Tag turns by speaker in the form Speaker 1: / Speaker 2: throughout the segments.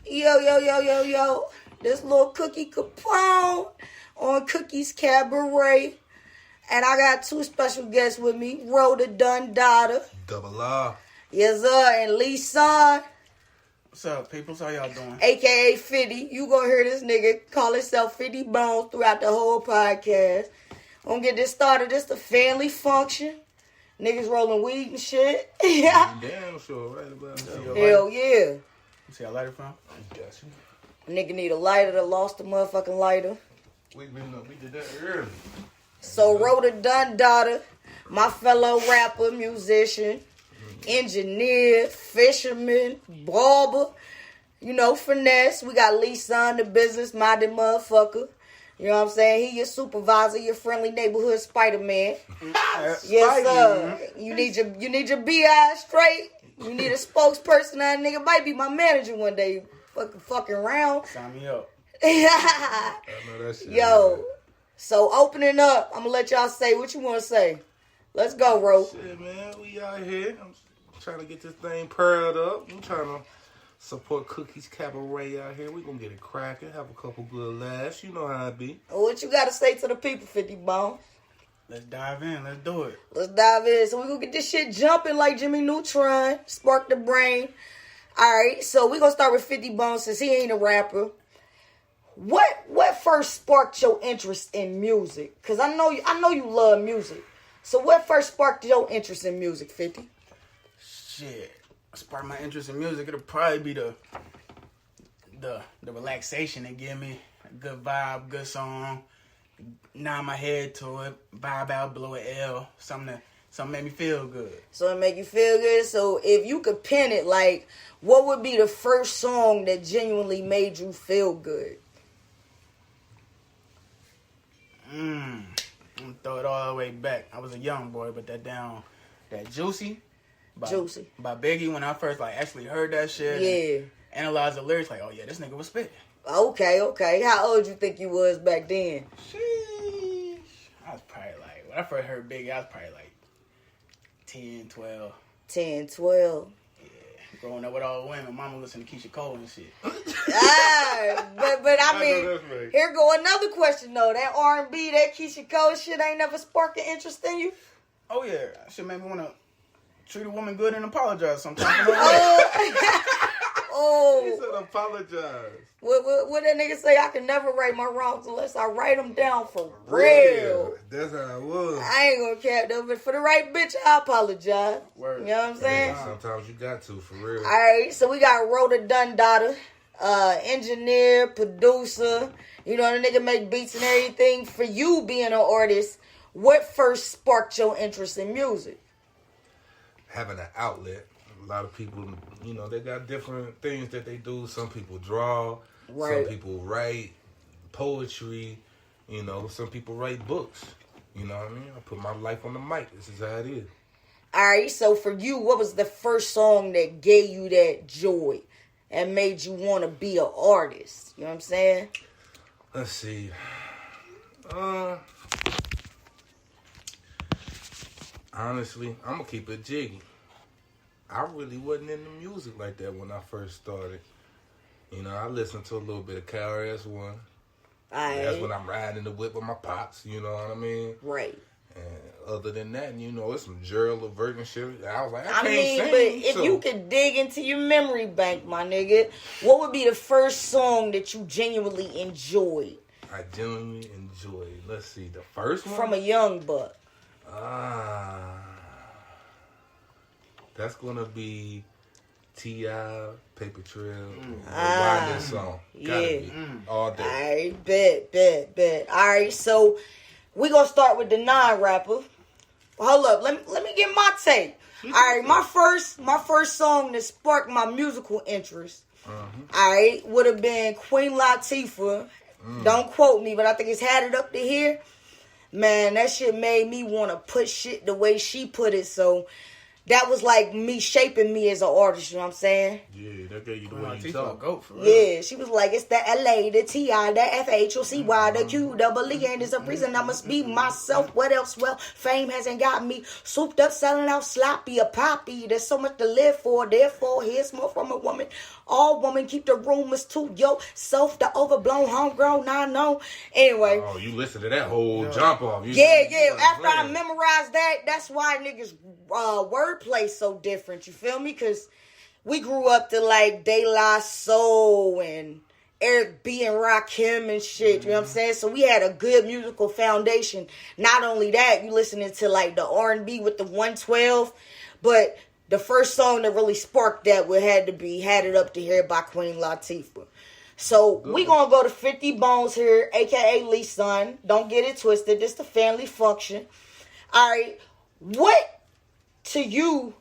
Speaker 1: Yo. This little CookieCapone on Cookie's Cabaret. And I got two special guests with me. Rhoda Dunn daughter.
Speaker 2: Double R.
Speaker 1: Yes, sir. And Lee Son.
Speaker 3: What's up, people? How y'all doing?
Speaker 1: A.K.A. 50. You gonna hear this nigga call himself 50 Bones throughout the whole podcast. Gonna get this started. This the family function. Niggas rolling weed and shit. Yeah.
Speaker 2: Damn sure, right about that.
Speaker 1: Hell yeah.
Speaker 3: See, I light it from?
Speaker 2: Got you.
Speaker 1: Nigga need a lighter that lost the motherfucking lighter.
Speaker 2: We did that early.
Speaker 1: So Rhoda Dunn daughter, my fellow rapper, musician, engineer, fisherman, barber, finesse. We got Lee Son, the business-minded motherfucker. You know what I'm saying? He your supervisor, your friendly neighborhood Spider-Man. Yes, sir. You need your BI straight. You need a spokesperson. That nigga might be my manager one day. Fucking around.
Speaker 3: Sign me up.
Speaker 2: I know that shit.
Speaker 1: Yo. So opening up, I'm gonna let y'all say what you want to say. Let's go, Ro.
Speaker 2: Shit, man, we out here. I'm trying to get this thing purled up. I'm trying to support Cookie's Cabaret out here. We gonna get it cracking, have a couple good laughs. You know how it be.
Speaker 1: What you gotta say to the people, 50 Bones?
Speaker 3: Let's dive in. Let's do it.
Speaker 1: Let's dive in. So we gonna get this shit jumping like Jimmy Neutron. Spark the brain. Alright, so we gonna start with 50 Bones since he ain't a rapper. What first sparked your interest in music? Cause I know you love music. So what first sparked your interest in music, 50?
Speaker 3: Shit. Sparked my interest in music. It'll probably be the relaxation it give me. A good vibe, good song. Nod my head to it. Vibe out, blow an L. Something make me feel good.
Speaker 1: So it make you feel good. So if you could pin it, like, what would be the first song that genuinely made you feel good?
Speaker 3: I'm gonna throw it all the way back. I was a young boy, but that Juicy by Biggie, when I first actually heard that shit,
Speaker 1: yeah,
Speaker 3: analyzed the lyrics, oh yeah, this nigga was spitting.
Speaker 1: Okay. How old you think you was back then?
Speaker 3: Sheesh. I was probably when I first heard Biggie, I was probably 10, 12.
Speaker 1: 10, 12.
Speaker 3: Growing up with all the women, mama listened to CookieCapone and shit.
Speaker 1: But I mean, here go another question though. That R&B, that CookieCapone shit ain't never sparked an interest in you?
Speaker 3: Oh yeah, that shit made me want to treat a woman good and apologize sometimes.
Speaker 1: Oh.
Speaker 2: He said apologize.
Speaker 1: What that nigga say? I can never right my wrongs unless I write them down for real.
Speaker 2: That's how it was.
Speaker 1: I ain't gonna cap though, but for the right bitch, I apologize.
Speaker 3: Word.
Speaker 1: You know what I'm saying?
Speaker 2: Sometimes you got to, for real.
Speaker 1: Alright, so we got Rhoda Dunn daughter, engineer, producer. The nigga make beats and everything. For you being an artist, what first sparked your interest in music?
Speaker 2: Having an outlet. A lot of people, they got different things that they do. Some people draw. Right. Some people write poetry. Some people write books. You know what I mean? I put my life on the mic. This is how it is.
Speaker 1: All right. So for you, what was the first song that gave you that joy and made you want to be an artist? You know what I'm saying?
Speaker 2: Let's see. Honestly, I'm going to keep it jiggy. I really wasn't into music like that when I first started. I listened to a little bit of KRS-One. That's when I'm riding the whip with my pops, you know what I mean?
Speaker 1: Right.
Speaker 2: And other than that, it's some Gerald Levert and shit. I was like, I can't
Speaker 1: mean,
Speaker 2: sing.
Speaker 1: But if you could dig into your memory bank, my nigga, what would be the first song that you genuinely enjoyed?
Speaker 2: I genuinely enjoyed. Let's see, the first one?
Speaker 1: From a young buck.
Speaker 2: That's gonna be T.I., Paper Trail, Why This Song. Gotta be. All day.
Speaker 1: Alright, bet. Alright, so we gonna start with the non-rapper. Hold up, let me get my take. Alright, my first song that sparked my musical interest, alright, would have been Queen Latifah. Don't quote me, but I think it's Had It Up to Here. Man, that shit made me want to put shit the way she put it, so that was like me shaping me as an artist, you know what I'm saying?
Speaker 2: Yeah, that gave you the way you talk.
Speaker 3: Goat for real.
Speaker 1: Yeah, she was like, it's the LA, the TI, the FHOCY, the QEE, and it's a reason I must be myself. What else? Well, fame hasn't got me souped up, selling out sloppy, a poppy. There's so much to live for, therefore, here's more from a woman. All women keep the rumors to yourself, the overblown, homegrown, I know. Anyway.
Speaker 2: Oh, you listen to that whole jump off.
Speaker 1: Yeah. After I memorized that, that's why niggas wordplay so different. You feel me? Because we grew up to like De La Soul and Eric B and Rakim and shit. You know what I'm saying? So we had a good musical foundation. Not only that, you listening to like the R&B with the 112, but the first song that really sparked that would had to be Had It Up to Here by Queen Latifah. So we gonna go to 50 Bones here, aka Lee Son. Don't get it twisted. This the family function. Alright. What to you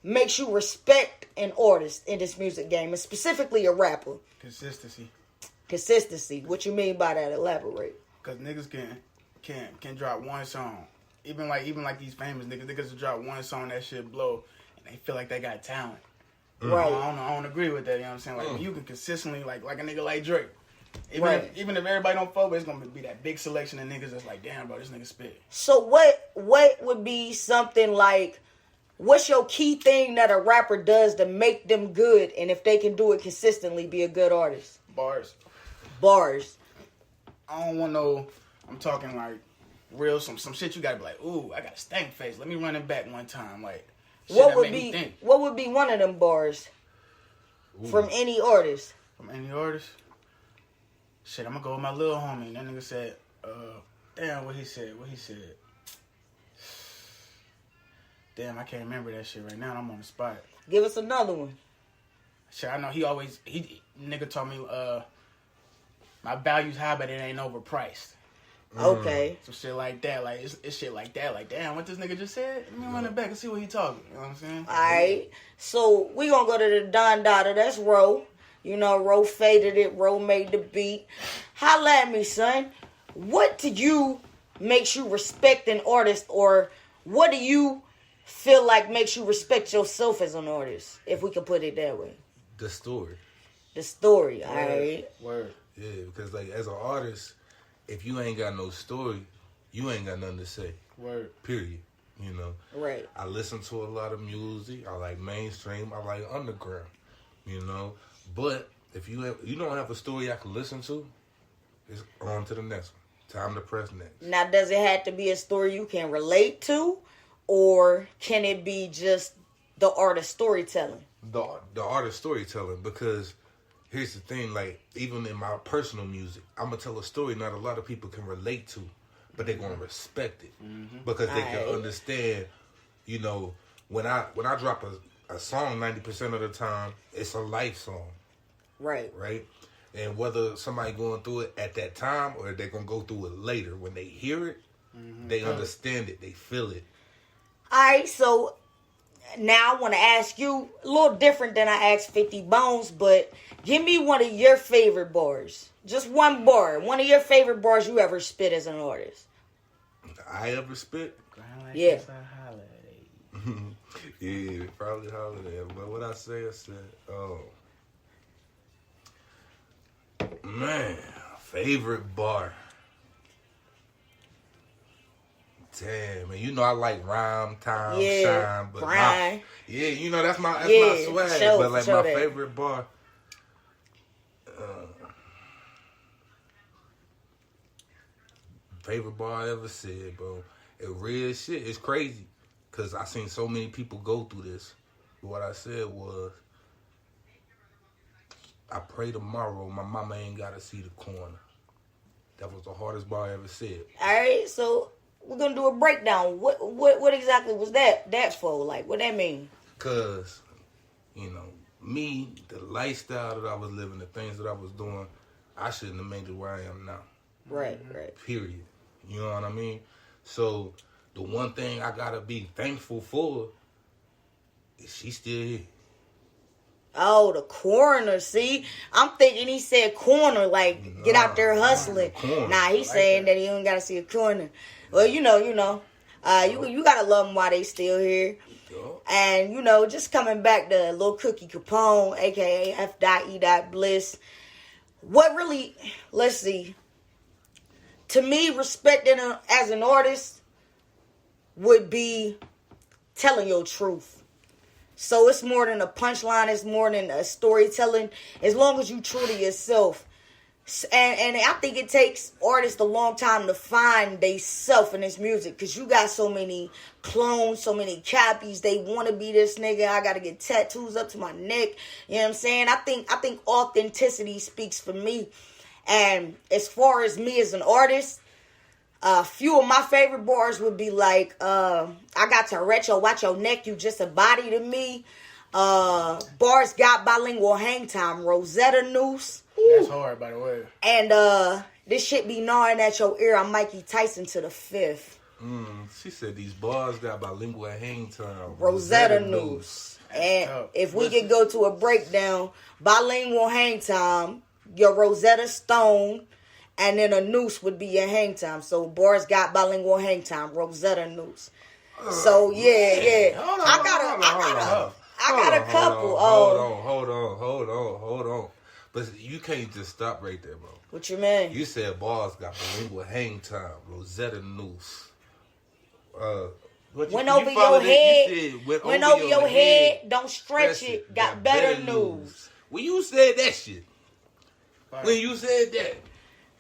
Speaker 1: makes you respect an artist in this music game, and specifically a rapper? Consistency. What you mean by that? Elaborate.
Speaker 3: Cause niggas can drop one song. Even like these famous niggas will drop one song, that shit blow, and they feel like they got talent.
Speaker 1: Right.
Speaker 3: I don't agree with that. You know what I'm saying? Like you can consistently like a nigga like Drake. Even if everybody don't fuck with, it's gonna be that big selection of niggas that's like, damn, bro, this nigga spit.
Speaker 1: So what would be something like? What's your key thing that a rapper does to make them good, and if they can do it consistently, be a good artist? Bars.
Speaker 3: I don't want no. I'm talking like real some shit. You gotta be like, ooh, I got a stank face. Let me run it back one time. Like, shit
Speaker 1: what
Speaker 3: that
Speaker 1: would
Speaker 3: make me think.
Speaker 1: What would be one of them bars from any artist?
Speaker 3: From any artist? Shit, I'm gonna go with my little homie. That nigga said, damn, what he said. Damn, I can't remember that shit right now. I'm on the spot.
Speaker 1: Give us another one.
Speaker 3: Shit, I know he nigga told me, my value's high, but it ain't overpriced.
Speaker 1: Okay.
Speaker 3: Some shit like that. Like, it's shit like that. Like, damn, what this nigga just said? Let me run it back and see what he talking. You know what I'm saying?
Speaker 1: Alright. So, we gonna go to the Don Dada. That's Ro. You know, Ro faded it. Ro made the beat. Holla at me, son. What to you makes you respect an artist, or what do you feel like makes you respect yourself as an artist, if we can put it that way?
Speaker 2: The story.
Speaker 1: Alright.
Speaker 3: Word.
Speaker 2: Yeah, because like as an artist, if you ain't got no story, you ain't got nothing to say.
Speaker 3: Word.
Speaker 2: Period. You know.
Speaker 1: Right.
Speaker 2: I listen to a lot of music. I like mainstream. I like underground. You know. But if you don't have a story I can listen to, it's on to the next one. Time to press next.
Speaker 1: Now, does it have to be a story you can relate to, or can it be just the artist storytelling?
Speaker 2: The artist storytelling, because here's the thing, like, even in my personal music, I'm going to tell a story not a lot of people can relate to, but they're going to respect it. Because they can understand, you know, when I drop a song 90% of the time, it's a life song.
Speaker 1: Right.
Speaker 2: Right? And whether somebody going through it at that time or they're going to go through it later, when they hear it, they understand it, they feel it.
Speaker 1: All right, so now I want to ask you a little different than I asked 50 Bones, but give me one of your favorite bars. Just one bar. One of your favorite bars you ever spit as an artist.
Speaker 2: I ever spit?
Speaker 1: Yeah.
Speaker 2: Yeah, probably holiday. But what I said, oh. Man, favorite bar. Damn, man, you know I like rhyme, time, shine, but you know that's my swag.
Speaker 1: Show,
Speaker 2: but like
Speaker 1: show
Speaker 2: my
Speaker 1: that.
Speaker 2: favorite bar, I ever said, bro. It real shit. It's crazy, cause I seen so many people go through this. What I said was, I pray tomorrow my mama ain't gotta see the corner. That was the hardest bar I ever said.
Speaker 1: All right, so we're gonna do a breakdown. What exactly was that for? Like, what that mean?
Speaker 2: Cause, you know, me, the lifestyle that I was living, the things that I was doing, I shouldn't have made it where I am now.
Speaker 1: Right.
Speaker 2: Period. You know what I mean? So the one thing I gotta be thankful for is she still here.
Speaker 1: Oh, the corner. See, I'm thinking he said corner, like get out there hustling. Nah, he's like saying that he don't gotta see a corner. Well, you know, you gotta love them while they still here. And, you know, just coming back to Lil CookieCapone, a.k.a. F.E. Bliss. What really, let's see. To me, respecting him as an artist would be telling your truth. So it's more than a punchline. It's more than a storytelling. As long as you true to yourself. And I think it takes artists a long time to find they self in this music. Because you got so many clones, so many copies. They want to be this nigga. I got to get tattoos up to my neck. You know what I'm saying? I think authenticity speaks for me. And as far as me as an artist, a few of my favorite bars would be like, I got to retro, watch your neck, you just a body to me. Bars got bilingual hang time, Rosetta Noose.
Speaker 3: That's hard, by the way.
Speaker 1: And this shit be gnawing at your ear. I'm Mikey Tyson to the 5th.
Speaker 2: She said these bars got bilingual hang time.
Speaker 1: Rosetta Noose. And if we could go to a breakdown, bilingual hang time, your Rosetta Stone, and then a noose would be your hang time. So bars got bilingual hang time, Rosetta Noose. So yeah. I got a couple.
Speaker 2: Hold on. But you can't just stop right there, bro.
Speaker 1: What you mean?
Speaker 2: You said bars got bilingual hang time, Rosetta Noose.
Speaker 1: Went over your head, don't stretch it, got better news.
Speaker 2: When you said that shit,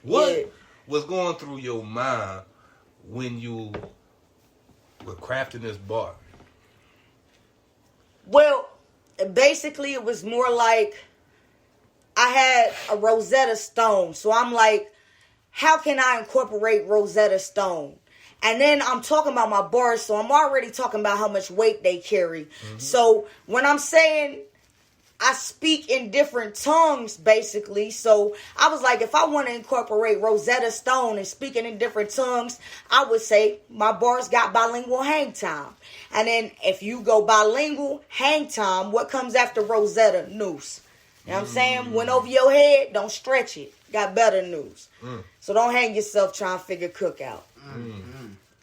Speaker 2: what was going through your mind when you were crafting this bar?
Speaker 1: Well, basically it was more like I had a Rosetta Stone. So I'm like, how can I incorporate Rosetta Stone? And then I'm talking about my bars, so I'm already talking about how much weight they carry. Mm-hmm. So when I'm saying I speak in different tongues, basically. So I was like, if I want to incorporate Rosetta Stone and speaking in different tongues, I would say my bars got bilingual hang time. And then if you go bilingual hang time, what comes after Rosetta? Noose. You know what I'm saying? Went over your head, don't stretch it. Got better news. So don't hang yourself trying to figure Cook out.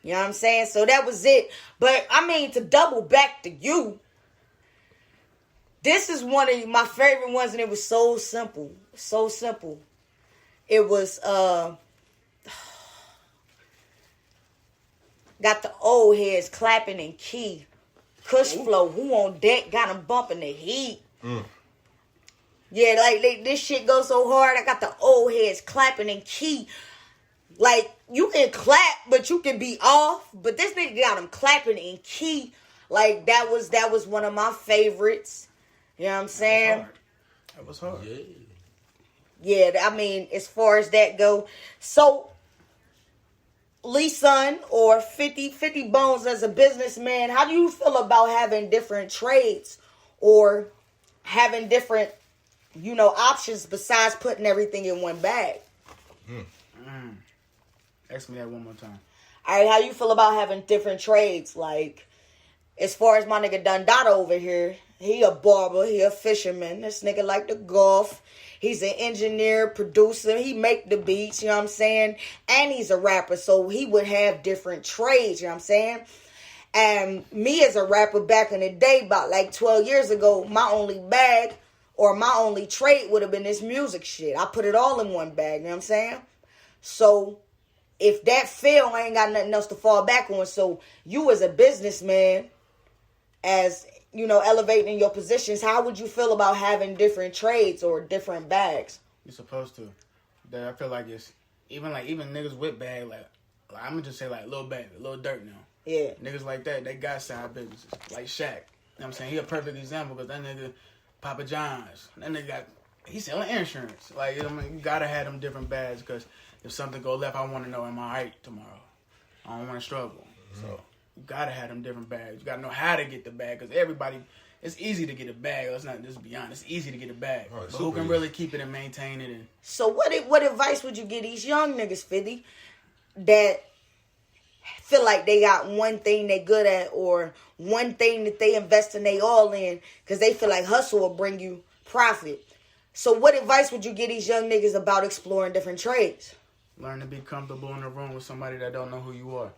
Speaker 1: You know what I'm saying? So that was it. But, I mean, to double back to you, this is one of my favorite ones, and it was so simple. So simple. It was, got the old heads clapping in key. Kush flow, who on deck, got them bumping the heat. Yeah, like this shit goes so hard. I got the old heads clapping in key. Like, you can clap, but you can be off. But this nigga got them clapping in key. Like, that was one of my favorites. You know what I'm saying?
Speaker 3: That was hard.
Speaker 1: Yeah, I mean, as far as that go. So, Lee Son or 50 Bones as a businessman, how do you feel about having different trades or having different, options besides putting everything in one bag?
Speaker 3: Ask me that one more time.
Speaker 1: All right, how you feel about having different trades? Like, as far as my nigga Dundada over here, he a barber, he a fisherman. This nigga like to golf. He's an engineer, producer. He make the beats, you know what I'm saying? And he's a rapper, so he would have different trades, you know what I'm saying? And me as a rapper back in the day, about like 12 years ago, my only bag or my only trade would have been this music shit. I put it all in one bag, you know what I'm saying? So if that fail, I ain't got nothing else to fall back on. So you as a businessman, as elevating in your positions, how would you feel about having different trades or different bags?
Speaker 3: You're supposed to. That I feel like it's even niggas with bag, like I'm gonna just say like Lil Baby, Lil Dirt now.
Speaker 1: Yeah.
Speaker 3: Niggas like that, they got side businesses. Like Shaq. You know what I'm saying? He a perfect example because that nigga Papa John's. That nigga he's selling insurance. Like, I mean, you gotta have them different bags because if something go left, I want to know, am I alright tomorrow? I don't want to struggle. So you gotta have them different bags. You gotta know how to get the bag because everybody, it's easy to get a bag. Let's not just be honest. It's easy to get a bag. But who can really keep it and maintain it?
Speaker 1: So what advice would you give these young niggas, 50, that feel like they got one thing they good at or one thing that they invest in they all in because they feel like hustle will bring you profit? So what advice would you give these young niggas about exploring different trades?
Speaker 3: Learn to be comfortable in a room with somebody that don't know who you are.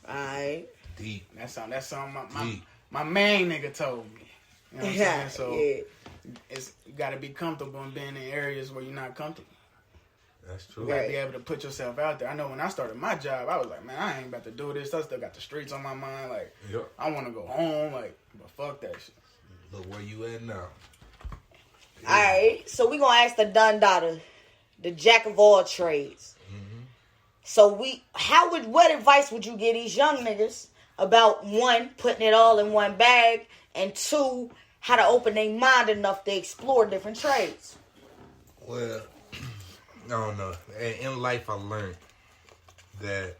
Speaker 1: Alright.
Speaker 2: Deep.
Speaker 3: That's something my main nigga told me. You know what I'm saying? So
Speaker 1: Yeah.
Speaker 3: you got to be comfortable in being in areas where you're not comfortable.
Speaker 2: That's true.
Speaker 3: You got to be able to put yourself out there. I know when I started my job, I was like, man, I ain't about to do this. I still got the streets on my mind. Like, I want to go home. Like, but fuck that shit.
Speaker 2: Look where you at now.
Speaker 1: Yeah. All right, so we gonna ask the Dun Daughter, the jack of all trades. Mm-hmm. So what advice would you give these young niggas about, one, putting it all in one bag, and two, how to open their mind enough to explore different trades?
Speaker 2: Well, I don't know. In life, I learned that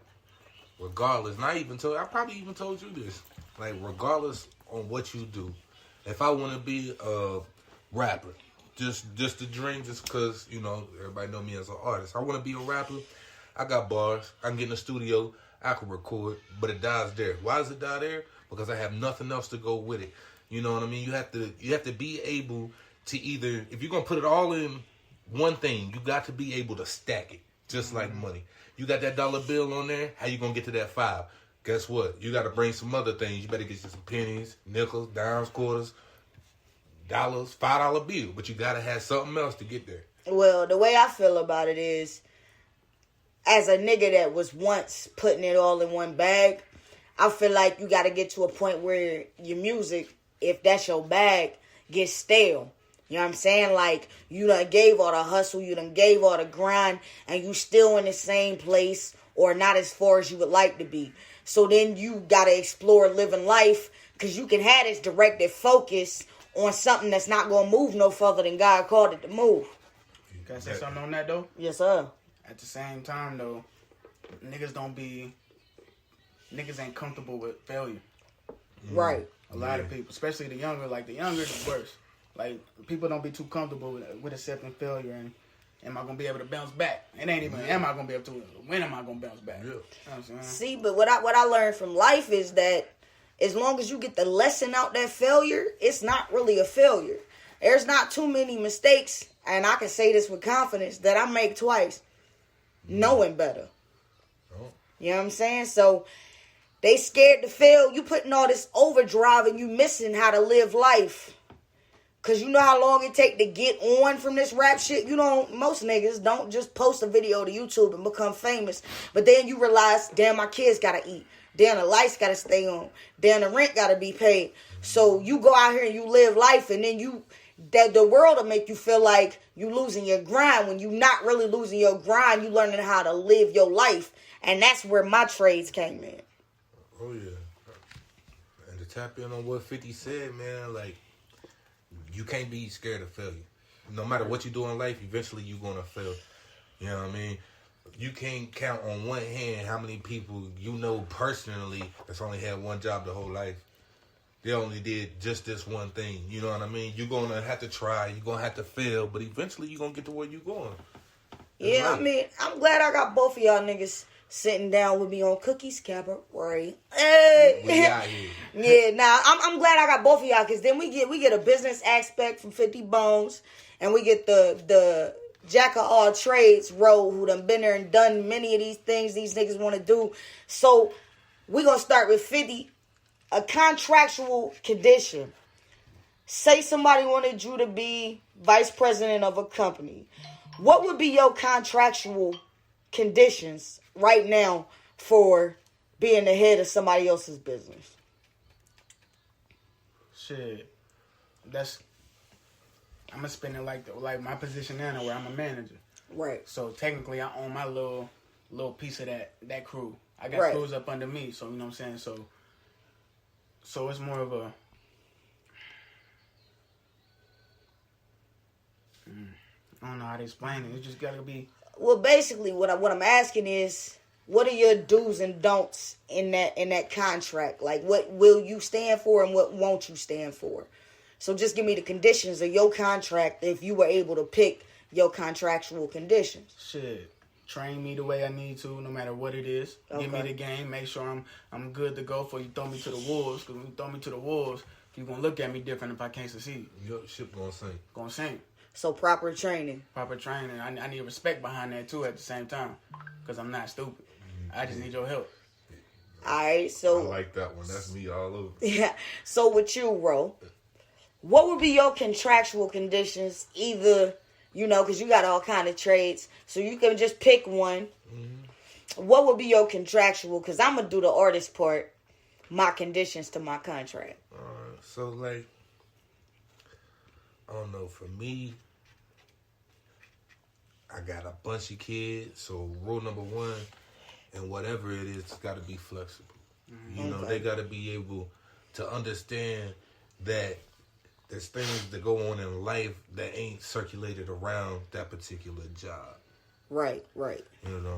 Speaker 2: regardless, I probably even told you this, like, regardless on what you do, if I want to be a rapper, just the dream, just because, you know, everybody know me as an artist. I want to be a rapper. I got bars. I can get in the studio. I can record, but it dies there. Why does it die there? Because I have nothing else to go with it. You know what I mean? You have to be able to either, if you're gonna put it all in one thing, you got to be able to stack it, just like money. You got that dollar bill on there. How you gonna get to that 5? Guess what? You got to bring some other things. You better get you some pennies, nickels, dimes, quarters, dollars, $5 bill. But you gotta have something else to get there.
Speaker 1: Well, the way I feel about it is, as a nigga that was once putting it all in one bag, I feel like you got to get to a point where your music, if that's your bag, gets stale. You know what I'm saying? Like, you done gave all the hustle, you done gave all the grind, and you still in the same place or not as far as you would like to be. So then you got to explore living life, because you can have this directed focus on something that's not going to move no further than God called it to move.
Speaker 3: Can I say something on that, though?
Speaker 1: Yes, sir.
Speaker 3: At the same time, though, niggas ain't comfortable with failure.
Speaker 1: Right.
Speaker 3: A lot of people, especially the younger is worse. Like, people don't be too comfortable with accepting failure and am I gonna be able to bounce back? It ain't even am I gonna be able to, when am I gonna bounce back?
Speaker 2: Yeah.
Speaker 3: You know what I'm saying?
Speaker 1: See, but what I learned from life is that as long as you get the lesson out that failure, it's not really a failure. There's not too many mistakes, and I can say this with confidence, that I make twice, knowing better. You know what I'm saying? So they scared to fail. You putting all this overdrive and you missing how to live life. Cause you know how long it take to get on from this rap shit. Most niggas don't just post a video to YouTube and become famous. But then you realize, damn, my kids gotta eat. Damn, the lights gotta stay on. Damn, the rent gotta be paid. So you go out here and you live life, and then the world will make you feel like you losing your grind when you not really losing your grind. You learning how to live your life. And that's where my trades came in.
Speaker 2: Oh, yeah. And to tap in on what 50 said, man, like, you can't be scared of failure. No matter what you do in life, eventually you're going to fail. You know what I mean? You can't count on one hand how many people you know personally that's only had one job the whole life. They only did just this one thing. You know what I mean? You're going to have to try. You're going to have to fail. But eventually you're going to get to where you're going.
Speaker 1: Yeah, I mean, I'm glad I got both of y'all niggas sitting down with me on CookieCapone, right? Hey.
Speaker 2: We out here.
Speaker 1: Yeah, nah, I'm glad I got both of y'all, because then we get a business aspect from 50 Bones, and we get the jack of all trades role, who done been there and done many of these things these niggas want to do. So we gonna start with 50. A contractual condition. Say somebody wanted you to be vice president of a company. What would be your contractual conditions right now for being the head of somebody else's business?
Speaker 3: Shit, I'm gonna spend it like my position now, where I'm a manager.
Speaker 1: Right.
Speaker 3: So technically, I own my little piece of that crew. I got crews up under me, so you know what I'm saying. So it's more of a. I don't know how to explain it. It just gotta be.
Speaker 1: Well, basically, what I'm asking is, what are your do's and don'ts in that contract? Like, what will you stand for and what won't you stand for? So just give me the conditions of your contract if you were able to pick your contractual conditions.
Speaker 3: Shit. Train me the way I need to, no matter what it is. Okay. Give me the game. Make sure I'm good to go before you throw me to the wolves. Because when you throw me to the wolves, you're going to look at me different if I can't succeed.
Speaker 2: Your ship going to sink.
Speaker 3: Going to sink.
Speaker 1: So proper training.
Speaker 3: Proper training. I need respect behind that, too, at the same time. Because I'm not stupid. I just need your help.
Speaker 1: All right, so
Speaker 2: I like that one. That's me all over.
Speaker 1: Yeah. So with you, Ro, what would be your contractual conditions? Either, because you got all kind of trades, so you can just pick one. Mm-hmm. What would be your contractual? Because I'm gonna do the artist part. My conditions to my contract.
Speaker 2: So like, I don't know. For me, I got a bunch of kids. So rule number one, and whatever it is, it's got to be flexible. Mm-hmm. They got to be able to understand that there's things that go on in life that ain't circulated around that particular job.
Speaker 1: Right.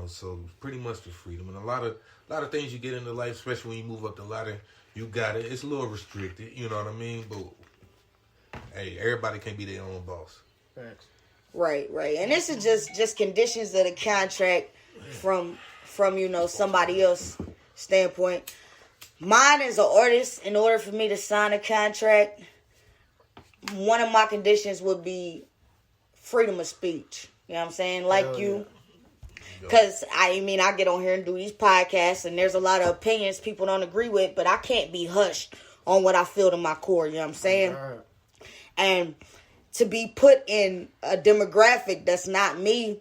Speaker 2: So pretty much the freedom. And a lot of things you get into life, especially when you move up the ladder, you got it. It's a little restricted, you know what I mean? But hey, everybody can't be their own boss.
Speaker 3: Thanks.
Speaker 1: Right. And this is just conditions of the contract from somebody else's standpoint. Mine as an artist, in order for me to sign a contract, one of my conditions would be freedom of speech. You know what I'm saying? Like you. Because, I get on here and do these podcasts, and there's a lot of opinions people don't agree with, but I can't be hushed on what I feel to my core. You know what I'm saying? Right. And to be put in a demographic that's not me,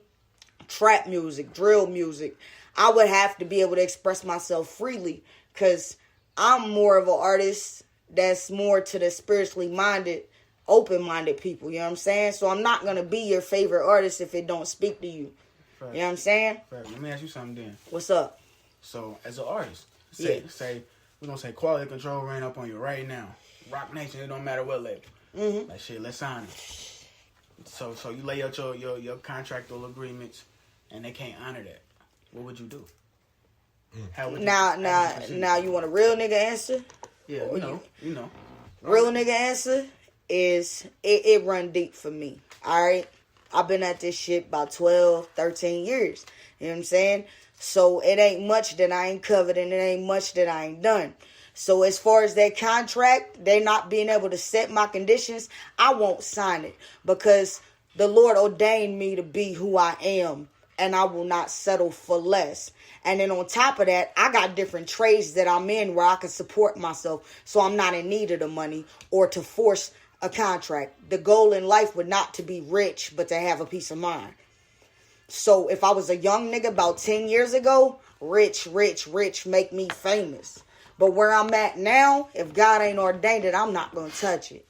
Speaker 1: trap music, drill music, I would have to be able to express myself freely, because I'm more of an artist that's more to the spiritually minded, open-minded people, you know what I'm saying? So I'm not going to be your favorite artist if it don't speak to you. Right. You know what I'm saying?
Speaker 3: Right. Let me ask you something then.
Speaker 1: What's up?
Speaker 3: So, as an artist, say we're going to say Quality Control ran up on you right now. Rock Nation, it don't matter what label. Mm-hmm. Like, shit, let's sign it. So you lay out your contractual agreements, and they can't honor that. What would you do? Now you want a real nigga answer? Yeah, you know.
Speaker 1: Real nigga answer is it run deep for me. All right? I've been at this shit about 12, 13 years. You know what I'm saying? So it ain't much that I ain't covered, and it ain't much that I ain't done. So as far as that contract, they not being able to set my conditions, I won't sign it, because the Lord ordained me to be who I am, and I will not settle for less. And then on top of that, I got different trades that I'm in where I can support myself, so I'm not in need of the money or to force a contract. The goal in life would not to be rich, but to have a peace of mind. So if I was a young nigga about 10 years ago, rich, make me famous. But where I'm at now, if God ain't ordained it, I'm not going to touch it.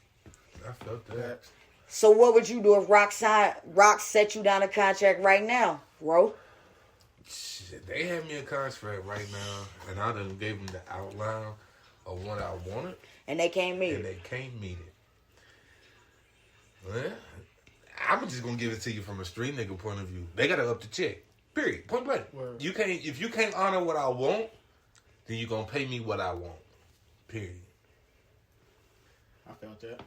Speaker 2: I felt that.
Speaker 1: So what would you do if Rock set you down a contract right now, bro?
Speaker 2: Shit, they had me a contract right now, and I done gave them the outline of what I wanted.
Speaker 1: And they can't meet
Speaker 2: it. Well, I'm just going to give it to you from a street nigga point of view. They got to up the check. Period. Point blank. Word. If you can't honor what I want, then you're going to pay me what I want. Period.
Speaker 3: I felt that.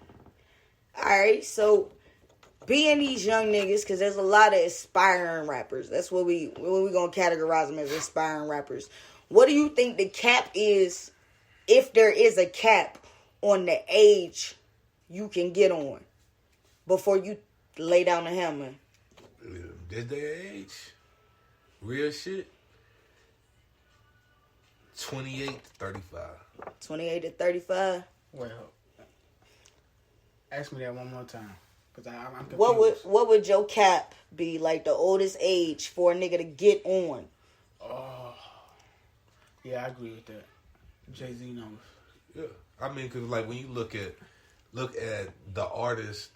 Speaker 1: Alright, so being these young niggas, because there's a lot of aspiring rappers. That's what we going to categorize them as, aspiring rappers. What do you think the cap is, if there is a cap, on the age you can get on before you lay down the hammer?
Speaker 2: This day age, real shit, 28 to 35.
Speaker 1: 28 to 35?
Speaker 3: Well, ask me that one more time, because I'm confused.
Speaker 1: What would your cap be, like the oldest age for a nigga to get on?
Speaker 3: Oh, yeah, I agree with that. Jay-Z numbers.
Speaker 2: Yeah, I mean, because like when you look at the artist,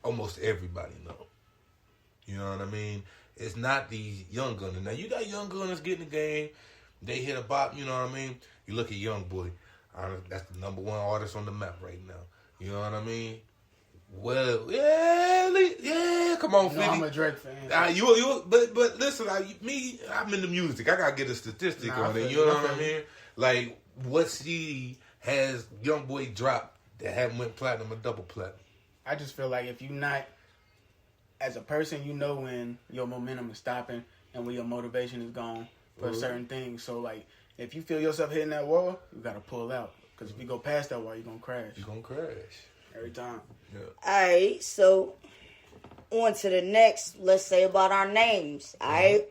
Speaker 2: almost everybody know. You know what I mean? It's not these young gunners. Now you got young gunners getting the game. They hit a bop. You know what I mean? You look at Young Boy. That's the number one artist on the map right now. You know what I mean? Well, yeah, come on, Fitty.
Speaker 3: I'm a Drake fan.
Speaker 2: But listen, I'm in the music. I gotta get a statistic on it. You know what I mean? Like, what CD has Young Boy dropped that haven't went platinum or double platinum?
Speaker 3: I just feel like if you're not, as a person, you know when your momentum is stopping and when your motivation is gone for certain things. So, like, if you feel yourself hitting that wall, you gotta pull out. Because if you go past that wall, you're gonna crash.
Speaker 2: You're gonna crash.
Speaker 3: Every time.
Speaker 2: Yeah.
Speaker 1: Alright, so on to the next, let's say about our names. Alright?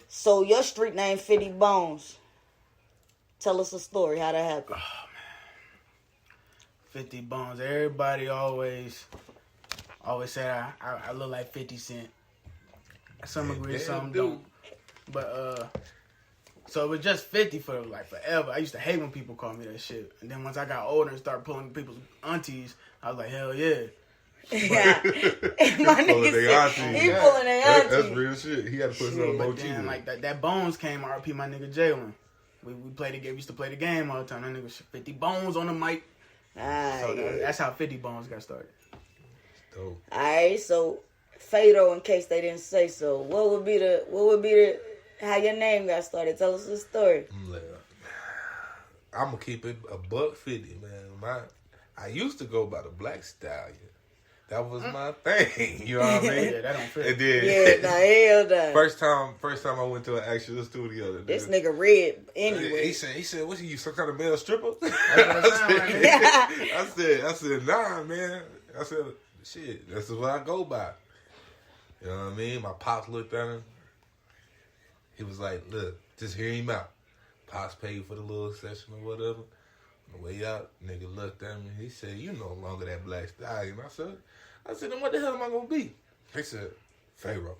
Speaker 1: So your street name 50 Bones. Tell us a story, how that happened.
Speaker 3: 50 Bones. Everybody always said I look like 50 Cent. Some agree, some don't. But so it was just 50 for like forever. I used to hate when people called me that shit. And then once I got older and started pulling people's aunties, I was like, hell yeah.
Speaker 1: Yeah. My nigga said, he pulling their auntie.
Speaker 2: That's real shit. He had to put some more
Speaker 3: then, like that Bones came, RP my nigga Jalen. We played the game. We used to play the game all the time. That nigga 50 Bones on the mic. So that's how 50 Bones got started.
Speaker 2: Dope.
Speaker 1: Alright, so Fado, in case they didn't say so, what would be the how your name got started? Tell us the story.
Speaker 2: I'm gonna keep it $1.50, man. I used to go by the Black Stallion. That was my thing. You know what I mean?
Speaker 3: Yeah, that don't fit.
Speaker 2: And then,
Speaker 1: hell no.
Speaker 2: First time I went to an actual studio.
Speaker 1: This nigga red anyway.
Speaker 2: He said, "What are you, some kind of male stripper?"
Speaker 3: I
Speaker 2: said, "Nah, man." I said, "Shit, this is what I go by." You know what I mean? My pops looked at him. He was like, "Look, just hear him out." Pops paid for the little session or whatever. On the way out, nigga looked at me. He said, "You no longer that Black Stallion." I said, "Then what the hell am I gonna be?" He said, "Pharaoh."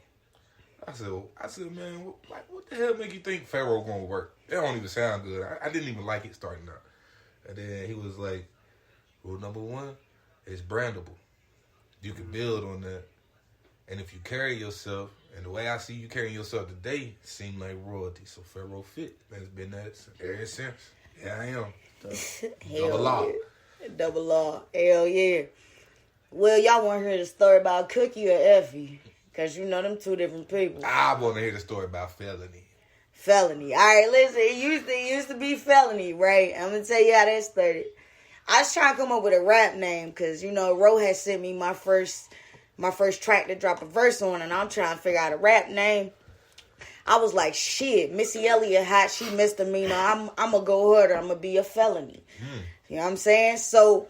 Speaker 2: I said, "Man, what the hell make you think Pharaoh gonna work? It don't even sound good." I didn't even like it starting out. And then he was like, "Rule number 1 is brandable. You can build on that. And if you carry yourself, and the way I see you carrying yourself today, seem like royalty. So Pharaoh fit. That's been that ever since. Yeah, I am." Double law.
Speaker 1: Yeah. Double law. Hell yeah. Well, y'all want to hear the story about Cookie or Effie? Because you know them two different people.
Speaker 2: I want to hear the story about Felony.
Speaker 1: Felony. All right, listen. It used to be Felony, right? I'm going to tell you how that started. I was trying to come up with a rap name because, you know, Ro had sent me my first track to drop a verse on, and I'm trying to figure out a rap name. I was like, shit, Missy Elliott hot, she misdemeanor. I'm going to go harder. I'm going to be a felony. You know what I'm saying? So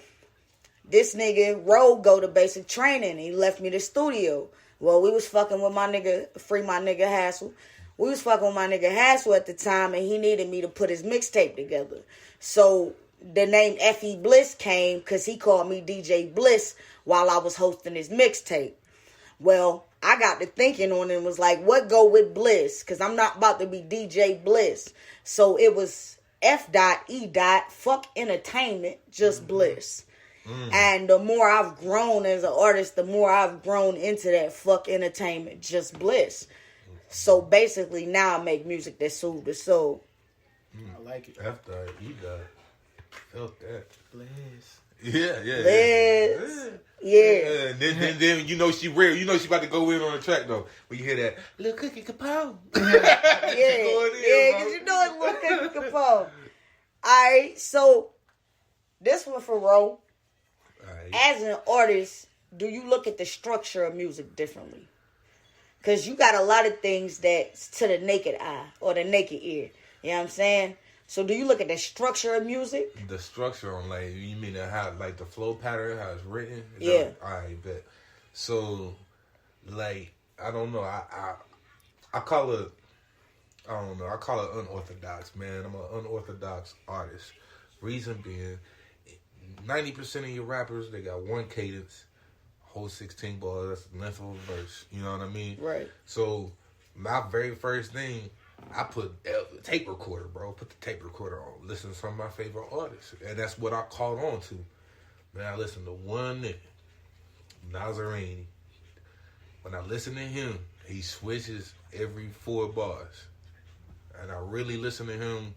Speaker 1: this nigga, Ro, go to basic training. He left me the studio. Well, we was fucking with my nigga, free my nigga Hassel. We was fucking with my nigga Hassel at the time, and he needed me to put his mixtape together. So the name F.E. Bliss came because he called me DJ Bliss while I was hosting his mixtape. Well, I got to thinking on it and was like, what go with Bliss? Because I'm not about to be DJ Bliss. So it was F.E. fuck entertainment, just Bliss. And the more I've grown as an artist, the more I've grown into that fuck entertainment, just Bliss. So basically now I make music that soothes the soul.
Speaker 3: I like it.
Speaker 2: F.E. Felt that.
Speaker 3: Bliss.
Speaker 2: Yeah.
Speaker 1: Bliss. Yeah.
Speaker 2: And then you know she real. You know she about to go in on the track though. When you hear that, little CookieCapone.
Speaker 1: Yeah, because you know it's little CookieCapone. Alright, so this one for Ro. As an artist, do you look at the structure of music differently? Because you got a lot of things that's to the naked eye or the naked ear. You know what I'm saying? So do you look at the structure of music?
Speaker 2: The structure on, like, you mean how, like, the flow pattern, how it's written?
Speaker 1: Yeah.
Speaker 2: Alright, bet. So, like, I don't know. I call it, I don't know. I call it unorthodox, man. I'm an unorthodox artist. Reason being, 90% of your rappers, they got one cadence, whole 16 bars, that's the length of a verse. You know what I mean?
Speaker 1: Right.
Speaker 2: So, my very first thing, I put tape recorder, bro. Put the tape recorder on. Listen to some of my favorite artists. And that's what I caught on to. Man, I listened to one nigga, Nazarini. When I listen to him, he switches every 4 bars. And I really listen to him.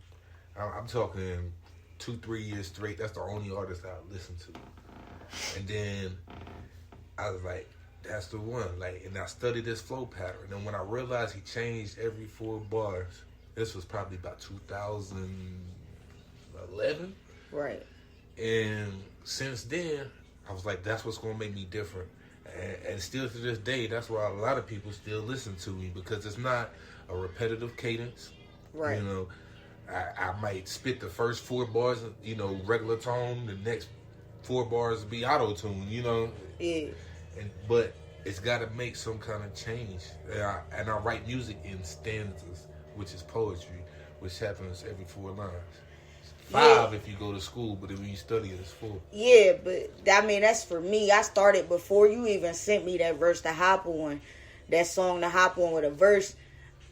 Speaker 2: I'm talking 2-3 years straight. That's the only artist I listen to. And then I was like, that's the one. Like, and I studied this flow pattern. And when I realized he changed every 4 bars, this was probably about 2011.
Speaker 1: Right.
Speaker 2: And since then, I was like, that's what's going to make me different. And still to this day, that's why a lot of people still listen to me, because it's not a repetitive cadence.
Speaker 1: Right.
Speaker 2: You know, I might spit the first 4 bars, you know, regular tone. The next 4 bars be auto-tune, you know.
Speaker 1: Yeah.
Speaker 2: But it's got to make some kind of change. And I write music in stanzas, which is poetry, which happens every 4 lines. 5 if you go to school, but if you study, it's 4.
Speaker 1: Yeah, but I mean, that's for me. I started before you even sent me that verse to hop on, that song to hop on with a verse.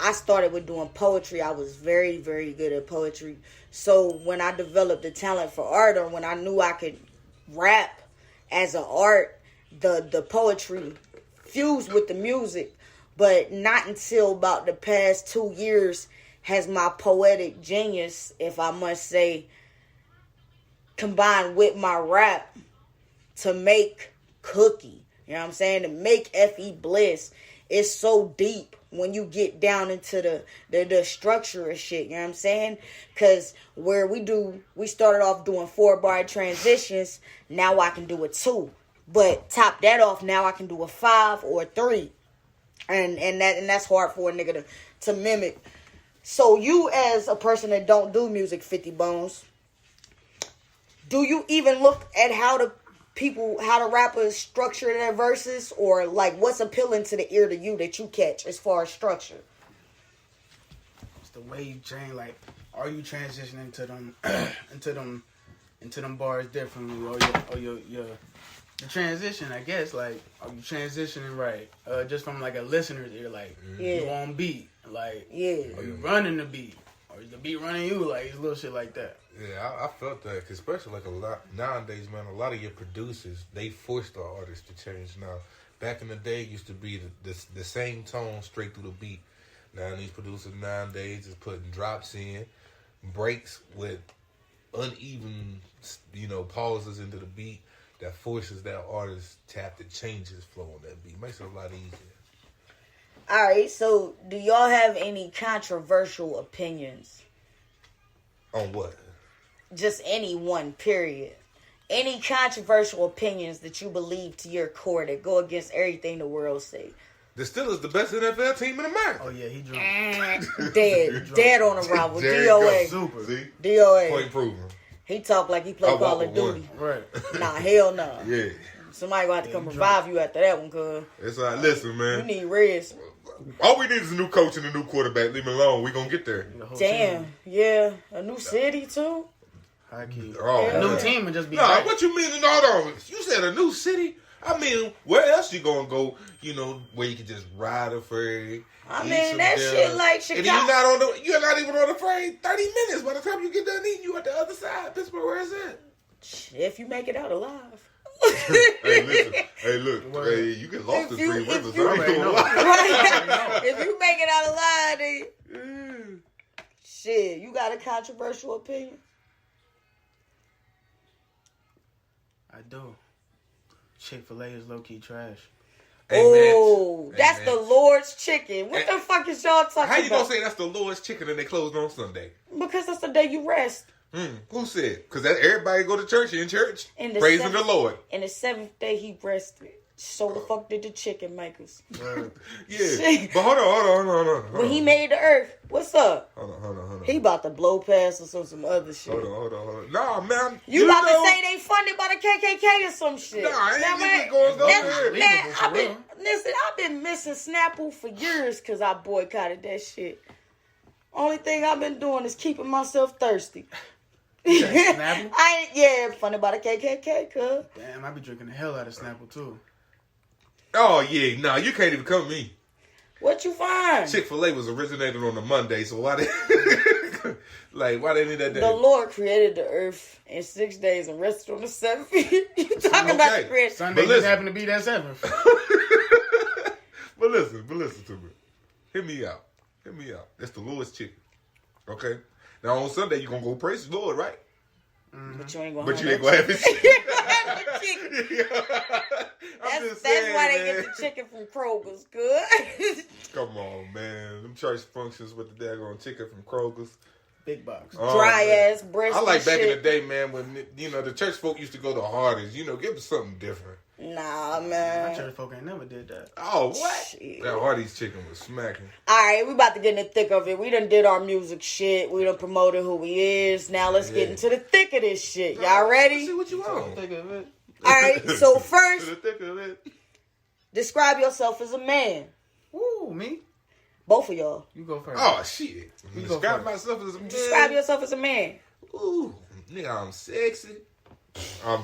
Speaker 1: I started with doing poetry. I was very, very good at poetry. So when I developed the talent for art, or when I knew I could rap as an art, the poetry fused with the music. But not until about the past 2 years has my poetic genius, if I must say, combined with my rap to make Cookie. You know what I'm saying? To make F.E. Bliss. It's so deep when you get down into the structure of shit. You know what I'm saying? Because where we started off doing 4-bar transitions. Now I can do a 2. But top that off, now I can do a 5 or a 3. And that's hard for a nigga to mimic. So you, as a person that don't do music, 50 Bones, do you even look at how the rappers structure their verses, or like what's appealing to the ear to you that you catch as far as structure?
Speaker 3: It's the way you change. Like, are you transitioning to them into them bars differently, or your the transition, I guess, like, are you transitioning right? Just from like a listener's ear, like, you on beat, like, are you running the beat, or is the beat running you? Like, it's little shit like that.
Speaker 2: Yeah, I felt that, 'cause especially like a lot nowadays, man. A lot of your producers, they force the artists to change now. Back in the day, it used to be the same tone straight through the beat. Now these producers nowadays is putting drops in, breaks with uneven, pauses into the beat. That forces that artist to have to change his flow on that beat. Makes it a lot easier.
Speaker 1: All right, so do y'all have any controversial opinions?
Speaker 2: On what?
Speaker 1: Just any one, period. Any controversial opinions that you believe to your core that go against everything the world say?
Speaker 2: The Steelers the best NFL team in America.
Speaker 3: Oh, yeah, he drunk.
Speaker 1: Dead on arrival.
Speaker 2: There
Speaker 1: DOA.
Speaker 3: Super.
Speaker 2: See?
Speaker 1: DOA.
Speaker 2: Point proven.
Speaker 1: He talk like he play Call of Duty.
Speaker 3: Right.
Speaker 1: Nah, hell no.
Speaker 2: Yeah.
Speaker 1: Somebody gonna have to come revive you after that one, cuz.
Speaker 2: It's all right. Listen, man.
Speaker 1: You need rest.
Speaker 2: All we need is a new coach and a new quarterback. Leave me alone. We gonna get there.
Speaker 1: Damn. Yeah. A new city, too?
Speaker 3: High key.
Speaker 2: Oh,
Speaker 3: a new team and just be
Speaker 2: Nah, what you mean? No. You said a new city? I mean, where else you gonna go, where you can just ride a ferry?
Speaker 1: I mean, that shit like Chicago.
Speaker 2: And you're not even on the ferry 30 minutes. By the time you get done eating, you at the other side. Pittsburgh, where is that?
Speaker 1: If you make it out alive.
Speaker 2: Hey, listen. Hey, look. Hey, you get lost in 3 rivers. I ain't gonna lie.
Speaker 1: If you make it out alive, then shit, you got a controversial opinion?
Speaker 3: I do. Chick-fil-A is low-key trash.
Speaker 1: That's the Lord's chicken. What the fuck is y'all talking about?
Speaker 2: How you gonna say that's the Lord's chicken and they closed on Sunday?
Speaker 1: Because that's the day you rest.
Speaker 2: Who said? Because everybody go to church in church, praising the Lord.
Speaker 1: And the 7th day he rested. So the fuck did the chicken makers?
Speaker 2: Yeah, but hold on.
Speaker 1: When he made the earth, what's up?
Speaker 2: Hold on.
Speaker 1: He about to blow past us on some other shit.
Speaker 2: Hold on. Nah, man.
Speaker 1: You about to say they funded by the KKK or some shit?
Speaker 2: Nah, I ain't even going
Speaker 1: there. I've been missing Snapple for years because I boycotted that shit. Only thing I've been doing is keeping myself thirsty.
Speaker 3: Snapple?
Speaker 1: Funded by the KKK, cuz.
Speaker 3: Damn, I be drinking the hell out of Snapple too.
Speaker 2: Oh, yeah. Nah, you can't even come to me.
Speaker 1: What you find?
Speaker 2: Chick-fil-A was originated on a Monday, so why they... why they need that day?
Speaker 1: The Lord created the earth in 6 days and rested on the 7th. You talking about the creation.
Speaker 3: Sunday just happened to be that 7th.
Speaker 2: But listen to me. Hear me out. That's the Lord's chicken. Okay? Now on Sunday, you're going to go praise the Lord, right?
Speaker 1: Mm-hmm. But you ain't going
Speaker 2: to have his chicken.
Speaker 1: You ain't going to have the chicken. That's why they get the chicken from Kroger's. Good.
Speaker 2: Come on, man. Them church functions with the daggone chicken from Kroger's.
Speaker 3: Big box.
Speaker 1: Dry ass breast.
Speaker 2: I like back in the day, man, when the church folk used to go to Hardee's. Give them something different.
Speaker 1: Nah, man.
Speaker 3: My church folk ain't never did that.
Speaker 2: Oh, what?
Speaker 1: Shit.
Speaker 2: That Hardee's chicken was smacking.
Speaker 1: All right, we about to get in the thick of it. We done did our music shit. We done promoted who we is. Now let's get into the thick of this shit. Y'all ready?
Speaker 2: Let's see what you want.
Speaker 3: Thick of it.
Speaker 1: All right, so first,
Speaker 2: the thick of it.
Speaker 1: Describe yourself as a man.
Speaker 3: Ooh, me?
Speaker 1: Both of y'all.
Speaker 3: You go first.
Speaker 2: Oh, shit.
Speaker 3: You go
Speaker 2: Describe
Speaker 3: first.
Speaker 2: myself as a man.
Speaker 1: Describe yourself as a man.
Speaker 2: Ooh, nigga, I'm sexy. I'm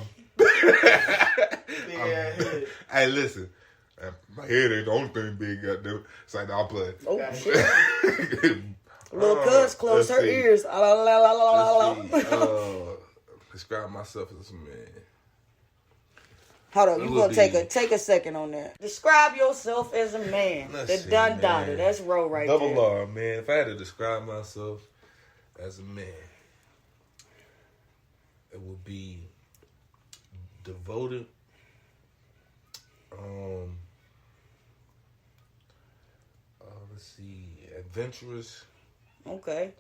Speaker 3: Yeah.
Speaker 2: Hey, listen. My head ain't the only thing big, goddamn. It's like, I'll play.
Speaker 1: Oh, shit. Little cuz closed her ears.
Speaker 2: Describe myself as a man.
Speaker 1: Hold on, you gonna take a second on that. Describe yourself as a man. The dun daughter. That's Ro right there.
Speaker 2: Double R, man. If I had to describe myself as a man, it would be devoted. Let's see, adventurous.
Speaker 1: Okay.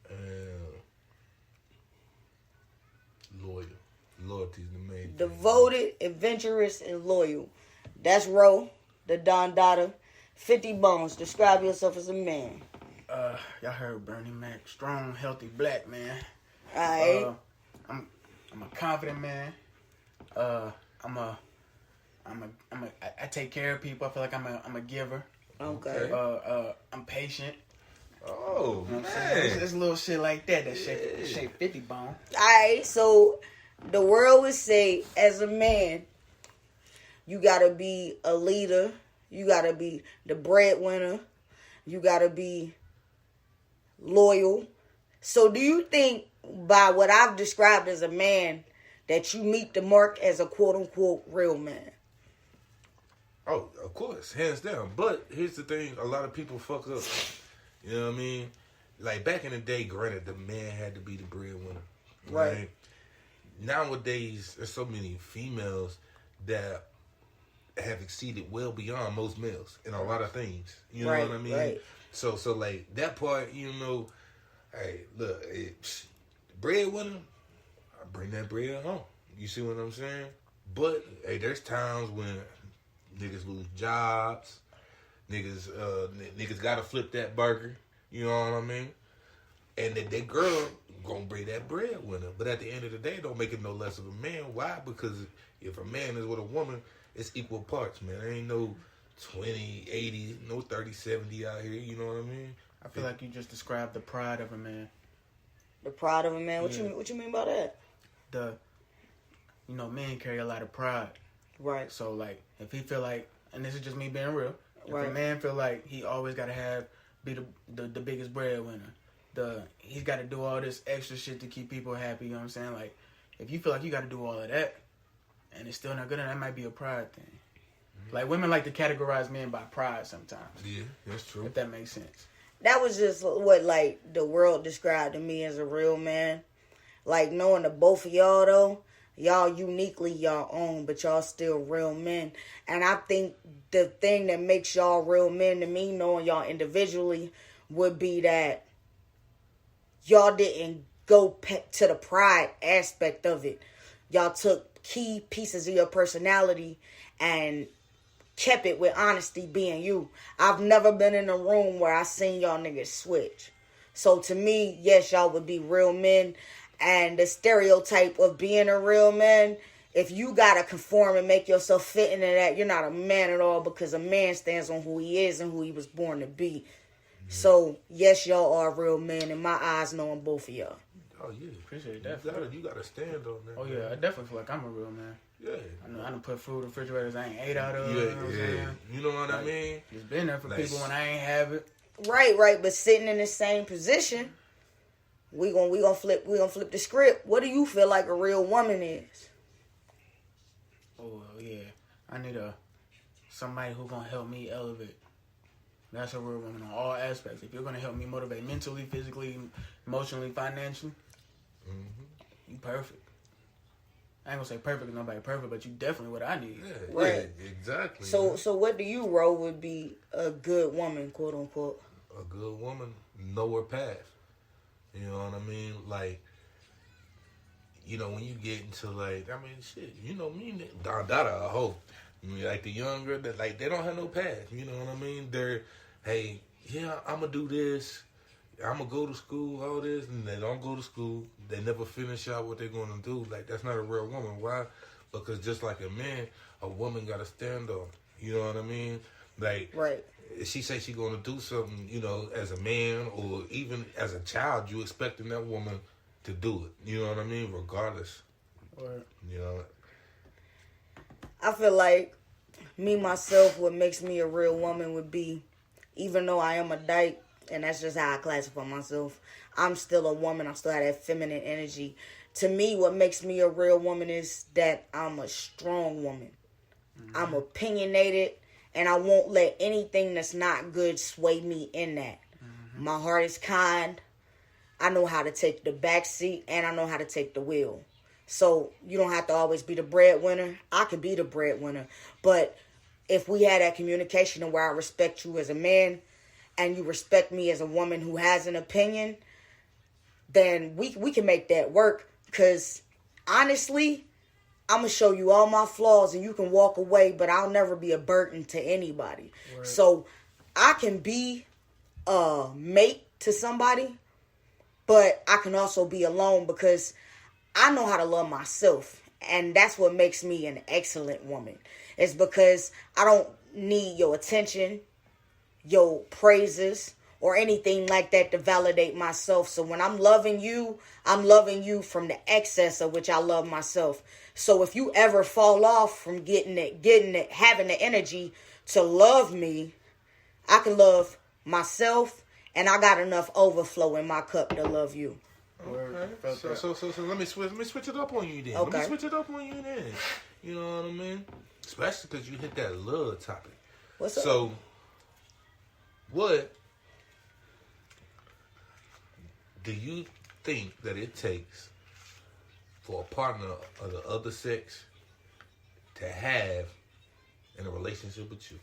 Speaker 2: And loyal. Loyalty is the main thing.
Speaker 1: Devoted, adventurous, and loyal. That's Ro, the Don Dada. 50 Bones. Describe yourself as a man.
Speaker 3: Y'all heard Bernie Mac. Strong, healthy, black man.
Speaker 1: Alright.
Speaker 3: I'm a confident man. I take care of people. I feel like I'm a giver.
Speaker 1: Okay.
Speaker 3: I'm patient.
Speaker 2: Oh,
Speaker 3: You know what I'm
Speaker 2: man.
Speaker 3: saying? It's little shit like that shape 50 bone.
Speaker 1: Alright, so the world would say, as a man, you gotta be a leader. You gotta be the breadwinner. You gotta be loyal. So do you think by what I've described as a man that you meet the mark as a quote-unquote real man?
Speaker 2: Oh, of course, hands down. But here's the thing, a lot of people fuck up. You know what I mean? Like, back in the day, granted, the man had to be the breadwinner. Right? Nowadays, there's so many females that have exceeded well beyond most males in a lot of things. You know what I mean?
Speaker 1: Right.
Speaker 2: So like, that part, you know, hey, look, breadwinner, I bring that bread home. You see what I'm saying? But, hey, there's times when niggas lose jobs. Niggas gotta flip that burger. You know what I mean? And that girl gonna bring that breadwinner. But at the end of the day, don't make it no less of a man. Why? Because if a man is with a woman, it's equal parts, man. There ain't no 20, 80, no 30, 70 out here. You know what I mean?
Speaker 3: I feel like you just described the pride of a man.
Speaker 1: The pride of a man? What you mean by that?
Speaker 3: Men carry a lot of pride.
Speaker 1: Right.
Speaker 3: So, like, if he feel like, and this is just me being real, if
Speaker 1: Right.
Speaker 3: a man feel like he always got to be the biggest breadwinner, he's got to do all this extra shit to keep people happy, you know what I'm saying? Like, if you feel like you got to do all of that, and it's still not good, that might be a pride thing. Mm-hmm. Like, women like to categorize men by pride sometimes.
Speaker 2: Yeah, that's true.
Speaker 3: If that makes sense.
Speaker 1: That was just what, like, the world described to me as a real man. Like, knowing the both of y'all, though, y'all uniquely y'all own, but y'all still real men. And I think the thing that makes y'all real men to me, knowing y'all individually, would be that y'all didn't go to the pride aspect of it. Y'all took key pieces of your personality and kept it with honesty being you. I've never been in a room where I seen y'all niggas switch. So to me, yes, y'all would be real men. And the stereotype of being a real man, if you gotta conform and make yourself fit into that, you're not a man at all, because a man stands on who he is and who he was born to be. Mm-hmm. So, yes, y'all are real men in my eyes, knowing both of y'all.
Speaker 2: Oh, yeah.
Speaker 3: Appreciate that.
Speaker 2: You gotta stand on that.
Speaker 3: Oh, yeah. I definitely feel like I'm a real man.
Speaker 2: Yeah.
Speaker 3: I done put food in refrigerators I ain't ate out of.
Speaker 2: Yeah. You know what I mean?
Speaker 3: It's been there for people when I ain't have it.
Speaker 1: Right. But sitting in the same position, we gonna flip the script. What do you feel like a real woman is?
Speaker 3: Oh, yeah. I need somebody who gonna help me elevate. That's a real woman on all aspects. If you're gonna help me motivate mentally, physically, emotionally, financially, you perfect. I ain't gonna say perfect because nobody perfect, but you definitely what I need.
Speaker 2: Yeah,
Speaker 1: right.
Speaker 2: Yeah, exactly.
Speaker 1: So what do you, Ro, would be a good woman, quote unquote?
Speaker 2: A good woman, know her path. You know what I mean? Like, you know, when you get into, like, I mean, shit, you know me, Don Dada, a hoe. I mean, like, the younger, that, like, they don't have no path. You know what I mean? They're, hey, yeah, I'm going to do this. I'm going to go to school, all this. And they don't go to school. They never finish out what they're going to do. Like, that's not a real woman. Why? Because just like a man, a woman got to stand on. You know what I mean? Like,
Speaker 1: right.
Speaker 2: She say she gonna do something, you know, as a man or even as a child, you expecting that woman to do it. You know what I mean? Regardless.
Speaker 3: Right.
Speaker 2: You know.
Speaker 1: I feel like me, myself, what makes me a real woman would be, even though I am a dyke, and that's just how I classify myself, I'm still a woman. I still have that feminine energy. To me, what makes me a real woman is that I'm a strong woman. Mm-hmm. I'm opinionated, and I won't let anything that's not good sway me in that. Mm-hmm. My heart is kind. I know how to take the back seat, and I know how to take the wheel. So you don't have to always be the breadwinner. I could be the breadwinner. But if we had that communication and where I respect you as a man and you respect me as a woman who has an opinion, then we can make that work. Because honestly, I'm going to show you all my flaws and you can walk away, but I'll never be a burden to anybody. Right. So I can be a mate to somebody, but I can also be alone because I know how to love myself. And that's what makes me an excellent woman. It's because I don't need your attention, your praises, or anything like that to validate myself. So when I'm loving you from the excess of which I love myself. So if you ever fall off from getting it, having the energy to love me, I can love myself, and I got enough overflow in my cup to love you.
Speaker 2: Okay. So let me switch it up on you then.
Speaker 1: Okay.
Speaker 2: Let me switch it up on you then. You know what I mean? Especially because you hit that love topic.
Speaker 1: What's up?
Speaker 2: So, what do you think that it takes for a partner of the other sex to have in a relationship with you?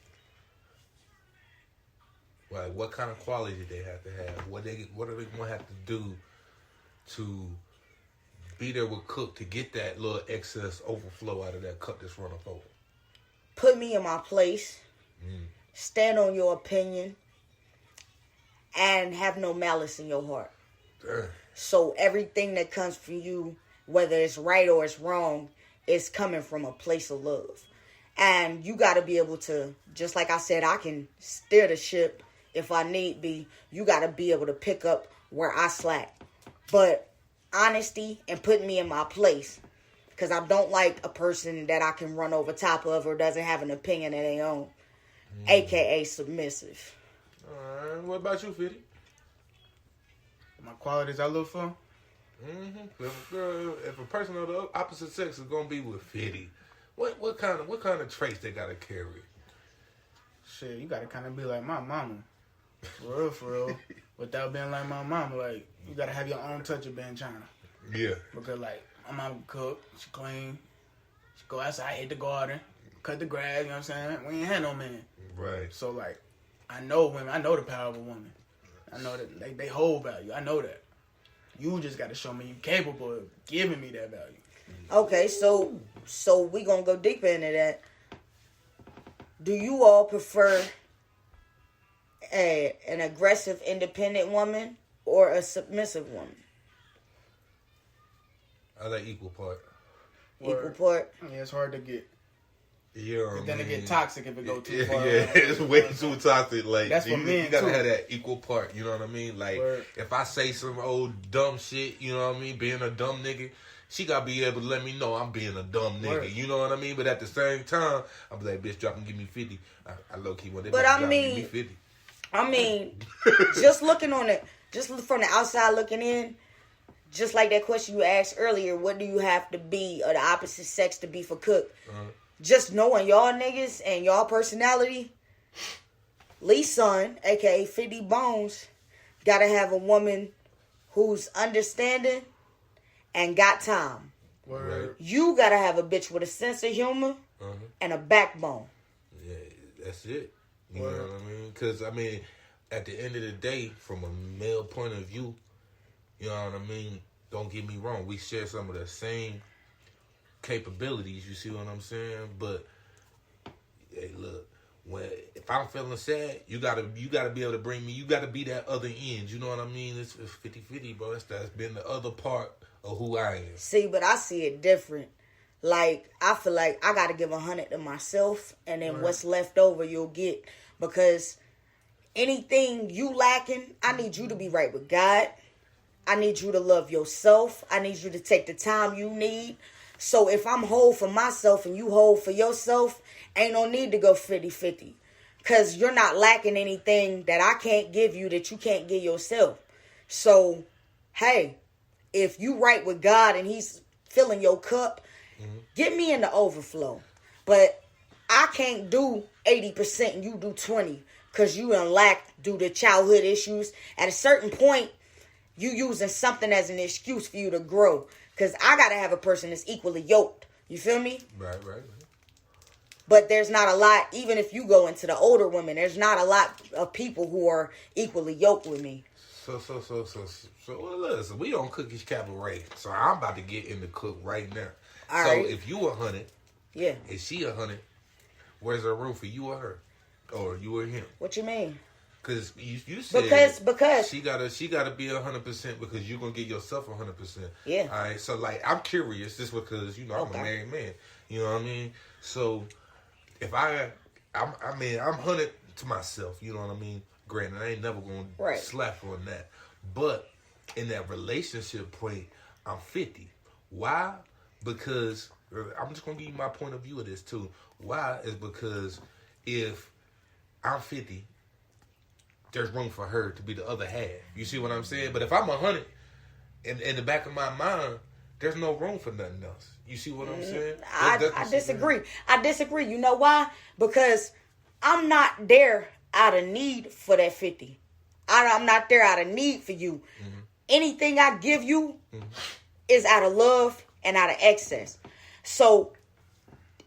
Speaker 2: Like, what kind of quality do they have to have? What are they going to have to do to be there with Cook to get that little excess overflow out of that cup that's running over?
Speaker 1: Put me in my place. Stand on your opinion. And have no malice in your heart. So everything that comes from you, whether it's right or it's wrong, is coming from a place of love. And you got to be able to, just like I said, I can steer the ship if I need be. You got to be able to pick up where I slack. But honesty and putting me in my place. Because I don't like a person that I can run over top of or doesn't have an opinion of their own. A.K.A. submissive.
Speaker 2: All right. What about you, Fitty?
Speaker 3: My qualities I look for?
Speaker 2: If a person of the opposite sex is gonna be with Fitty, what kind of traits they gotta carry?
Speaker 3: Shit, you gotta kind of be like my mama, for real. Without being like my mama, like you gotta have your own touch of being China.
Speaker 2: Yeah.
Speaker 3: Because like my mama cook, she clean, she go outside, hit the garden, cut the grass. You know what I'm saying? We ain't had no man.
Speaker 2: Right.
Speaker 3: So like, I know women. I know the power of a woman. I know that they hold value. I know that. You just got to show me you're capable of giving me that value.
Speaker 1: Okay, so we gonna go deeper into that. Do you all prefer an aggressive, independent woman or a submissive woman?
Speaker 2: I like equal part.
Speaker 1: Equal part?
Speaker 3: Yeah, it's hard to get.
Speaker 2: Yeah,
Speaker 3: then it get toxic if it go too far.
Speaker 2: Yeah, it's way too toxic. Like
Speaker 3: that's for men
Speaker 2: you gotta
Speaker 3: too.
Speaker 2: have that equal part. You know what I mean? Like if I say some old dumb shit, you know what I mean, being a dumb nigga, she gotta be able to let me know I'm being a dumb nigga. You know what I mean? But at the same time, I'm like, bitch, drop and give me 50. I low key want that.
Speaker 1: But
Speaker 2: I mean, give me 50.
Speaker 1: I mean, just looking on it, just from the outside looking in. Just like that question you asked earlier, what do you have to be or the opposite sex to be for Cook? Just knowing y'all niggas and y'all personality, Lee's son, a.k.a. 50 Bones, gotta have a woman who's understanding and got time.
Speaker 2: Right.
Speaker 1: You gotta have a bitch with a sense of humor and a backbone.
Speaker 2: Yeah, that's it. You know what I mean? Because, I mean, at the end of the day, from a male point of view, you know what I mean? Don't get me wrong. We share some of the same capabilities, you see what I'm saying? But hey, look, if I'm feeling sad, you gotta be able to bring me. You gotta be that other end. You know what I mean? It's 50-50, bro. That's been the other part of who I am.
Speaker 1: See, but I see it different. Like, I feel like I got to give 100 to myself, and then what's left over you'll get. Because anything you lacking, I need you to be right with God. I need you to love yourself. I need you to take the time you need. So if I'm whole for myself and you whole for yourself, ain't no need to go 50-50. Because you're not lacking anything that I can't give you that you can't give yourself. So, hey, if you right with God and he's filling your cup, get me in the overflow. But I can't do 80% and you do 20 because you done lack due to childhood issues. At a certain point, you using something as an excuse for you to grow. Because I got to have a person that's equally yoked. You feel me?
Speaker 2: Right.
Speaker 1: But there's not a lot, even if you go into the older women, there's not a lot of people who are equally yoked with me.
Speaker 2: So, well, listen, we on CookieCapone. So I'm about to get in the cook right now.
Speaker 1: All
Speaker 2: so
Speaker 1: right.
Speaker 2: if you 100,
Speaker 1: Yeah.
Speaker 2: is she 100? Where's there room for you or her, or you or him?
Speaker 1: What you mean?
Speaker 2: Because you said
Speaker 1: because
Speaker 2: she gotta be 100% because you gonna get yourself 100%.
Speaker 1: Yeah.
Speaker 2: All right. So like I'm curious, just because I'm a married man. You know what I mean? So if I'm 100 to myself. You know what I mean? Granted, I ain't never gonna slap on that. But in that relationship point, I'm 50. Why? Because I'm just gonna give you my point of view of this too. Why is because if I'm 50, there's room for her to be the other half. You see what I'm saying? But if I'm 100, in the back of my mind, there's no room for nothing else. You see what I'm saying?
Speaker 1: I disagree. I disagree. You know why? Because I'm not there out of need for that 50. I'm not there out of need for you. Mm-hmm. Anything I give you is out of love and out of excess. So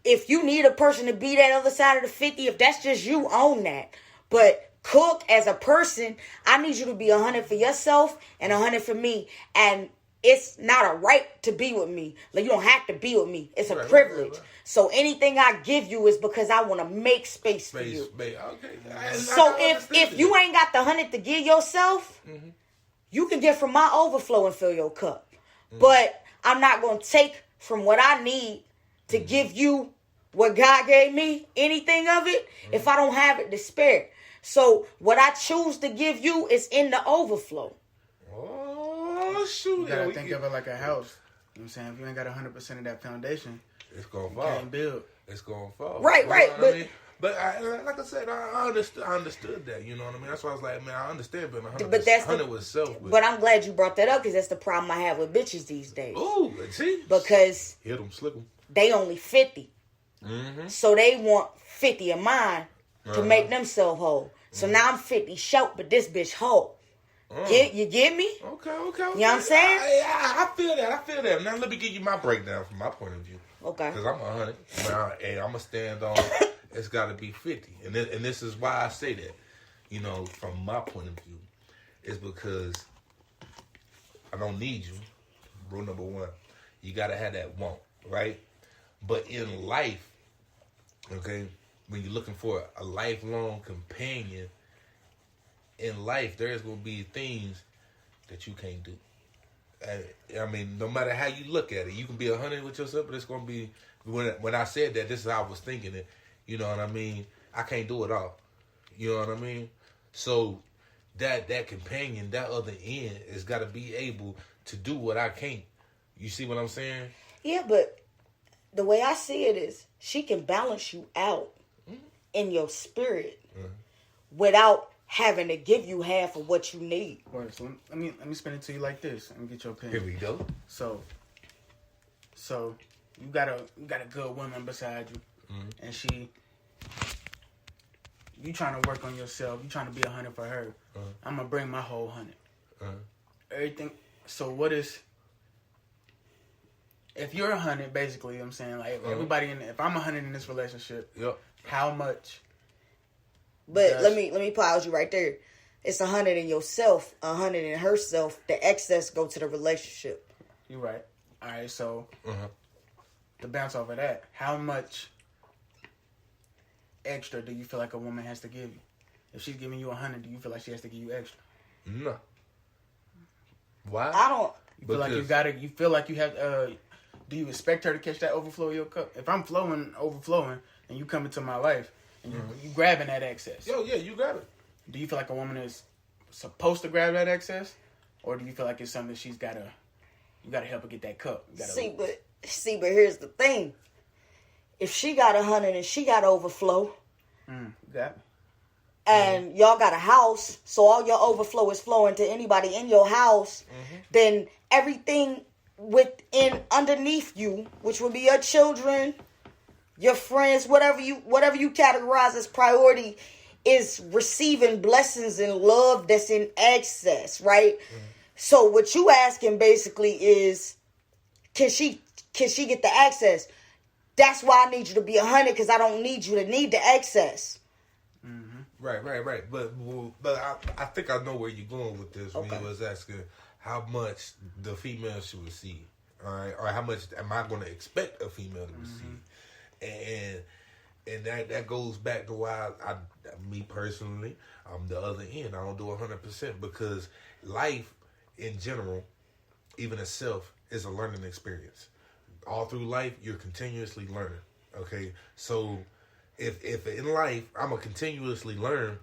Speaker 1: if you need a person to be that other side of the 50, if that's just you, own that. But Cook, as a person, I need you to be 100 for yourself and 100 for me. And it's not a right to be with me. Like, you don't have to be with me. It's a privilege. Right. So anything I give you is because I want to make space for you. Okay. So if you ain't got the 100 to give yourself, you can get from my overflow and fill your cup. But I'm not going to take from what I need to give you what God gave me, anything of it, if I don't have it to spare. So what I choose to give you is in the overflow.
Speaker 2: Oh, shoot.
Speaker 3: You gotta think of it like a house. You know what I'm saying? If you ain't got 100% of that foundation,
Speaker 2: it's gonna fall.
Speaker 3: You can't build.
Speaker 2: It's gonna fall.
Speaker 1: Right.
Speaker 2: But like I said, I understood that. You know what I mean? That's why I was like, man, I understand being 100%.
Speaker 1: But that's
Speaker 2: 100 with self.
Speaker 1: But I'm glad you brought that up because that's the problem I have with bitches these days.
Speaker 2: Ooh, see?
Speaker 1: Because
Speaker 2: hit them, slip them.
Speaker 1: They only 50. So they want 50 of mine to make themselves whole. So now I'm 50 short, but this bitch whole. You get me?
Speaker 2: Okay.
Speaker 1: You know what I'm saying?
Speaker 2: I feel that. Now let me give you my breakdown from my point of view.
Speaker 1: Okay.
Speaker 2: Because I'm 100. And I'm going to stand on it's got to be 50. And this is why I say that. You know, from my point of view. Is because I don't need you. Rule number one. You got to have that want, right? But in life, okay, when you're looking for a lifelong companion, in life, there's going to be things that you can't do. I mean, no matter how you look at it, you can be 100 with yourself, but it's going to be, when I said that, this is how I was thinking it. You know what I mean? I can't do it all. You know what I mean? So that companion, that other end, has got to be able to do what I can't. You see what I'm saying?
Speaker 1: Yeah, but the way I see it is, she can balance you out in your spirit without having to give you half of what you need.
Speaker 3: Right, so let me spin it to you like this. Let me get your opinion.
Speaker 2: Here we go.
Speaker 3: So you got a good woman beside you, and you trying to work on yourself. You trying to be 100 for her. I'm gonna bring my whole 100. Everything. So what is? If you're 100, basically, you know what I'm saying, like everybody if I'm 100 in this relationship, how much?
Speaker 1: But let me pause you right there. It's 100 in yourself, 100 in herself. The excess go to the relationship.
Speaker 3: You're right. All right, so to bounce off of that, how much extra do you feel like a woman has to give you? If she's giving you 100, do you feel like she has to give you extra?
Speaker 2: No. Why?
Speaker 1: I don't.
Speaker 3: You feel like you got to. You feel like you have. do you expect her to catch that overflow of your cup? If I'm overflowing, and you come into my life, and you grabbing that excess.
Speaker 2: Yo, yeah, you grab it.
Speaker 3: Do you feel like a woman is supposed to grab that excess? Or do you feel like it's something you gotta help her get that cup?
Speaker 1: See, but here's the thing. If she got 100 and she got overflow,
Speaker 3: got me.
Speaker 1: And y'all got a house, so all your overflow is flowing to anybody in your house, then everything within underneath you, which would be your children, your friends, whatever you categorize as priority, is receiving blessings and love that's in excess, right? So what you asking basically is, can she get the access? That's why I need you to be 100, because I don't need you to need the excess.
Speaker 2: Right. But I think I know where you're going with this when you was asking how much the female should receive, all right, or how much am I going to expect a female to receive, and that goes back to why me personally, I'm the other end. I don't do 100% because life in general, even itself, is a learning experience. All through life, you're continuously learning. Okay, so. If in life I'm going to continuously learn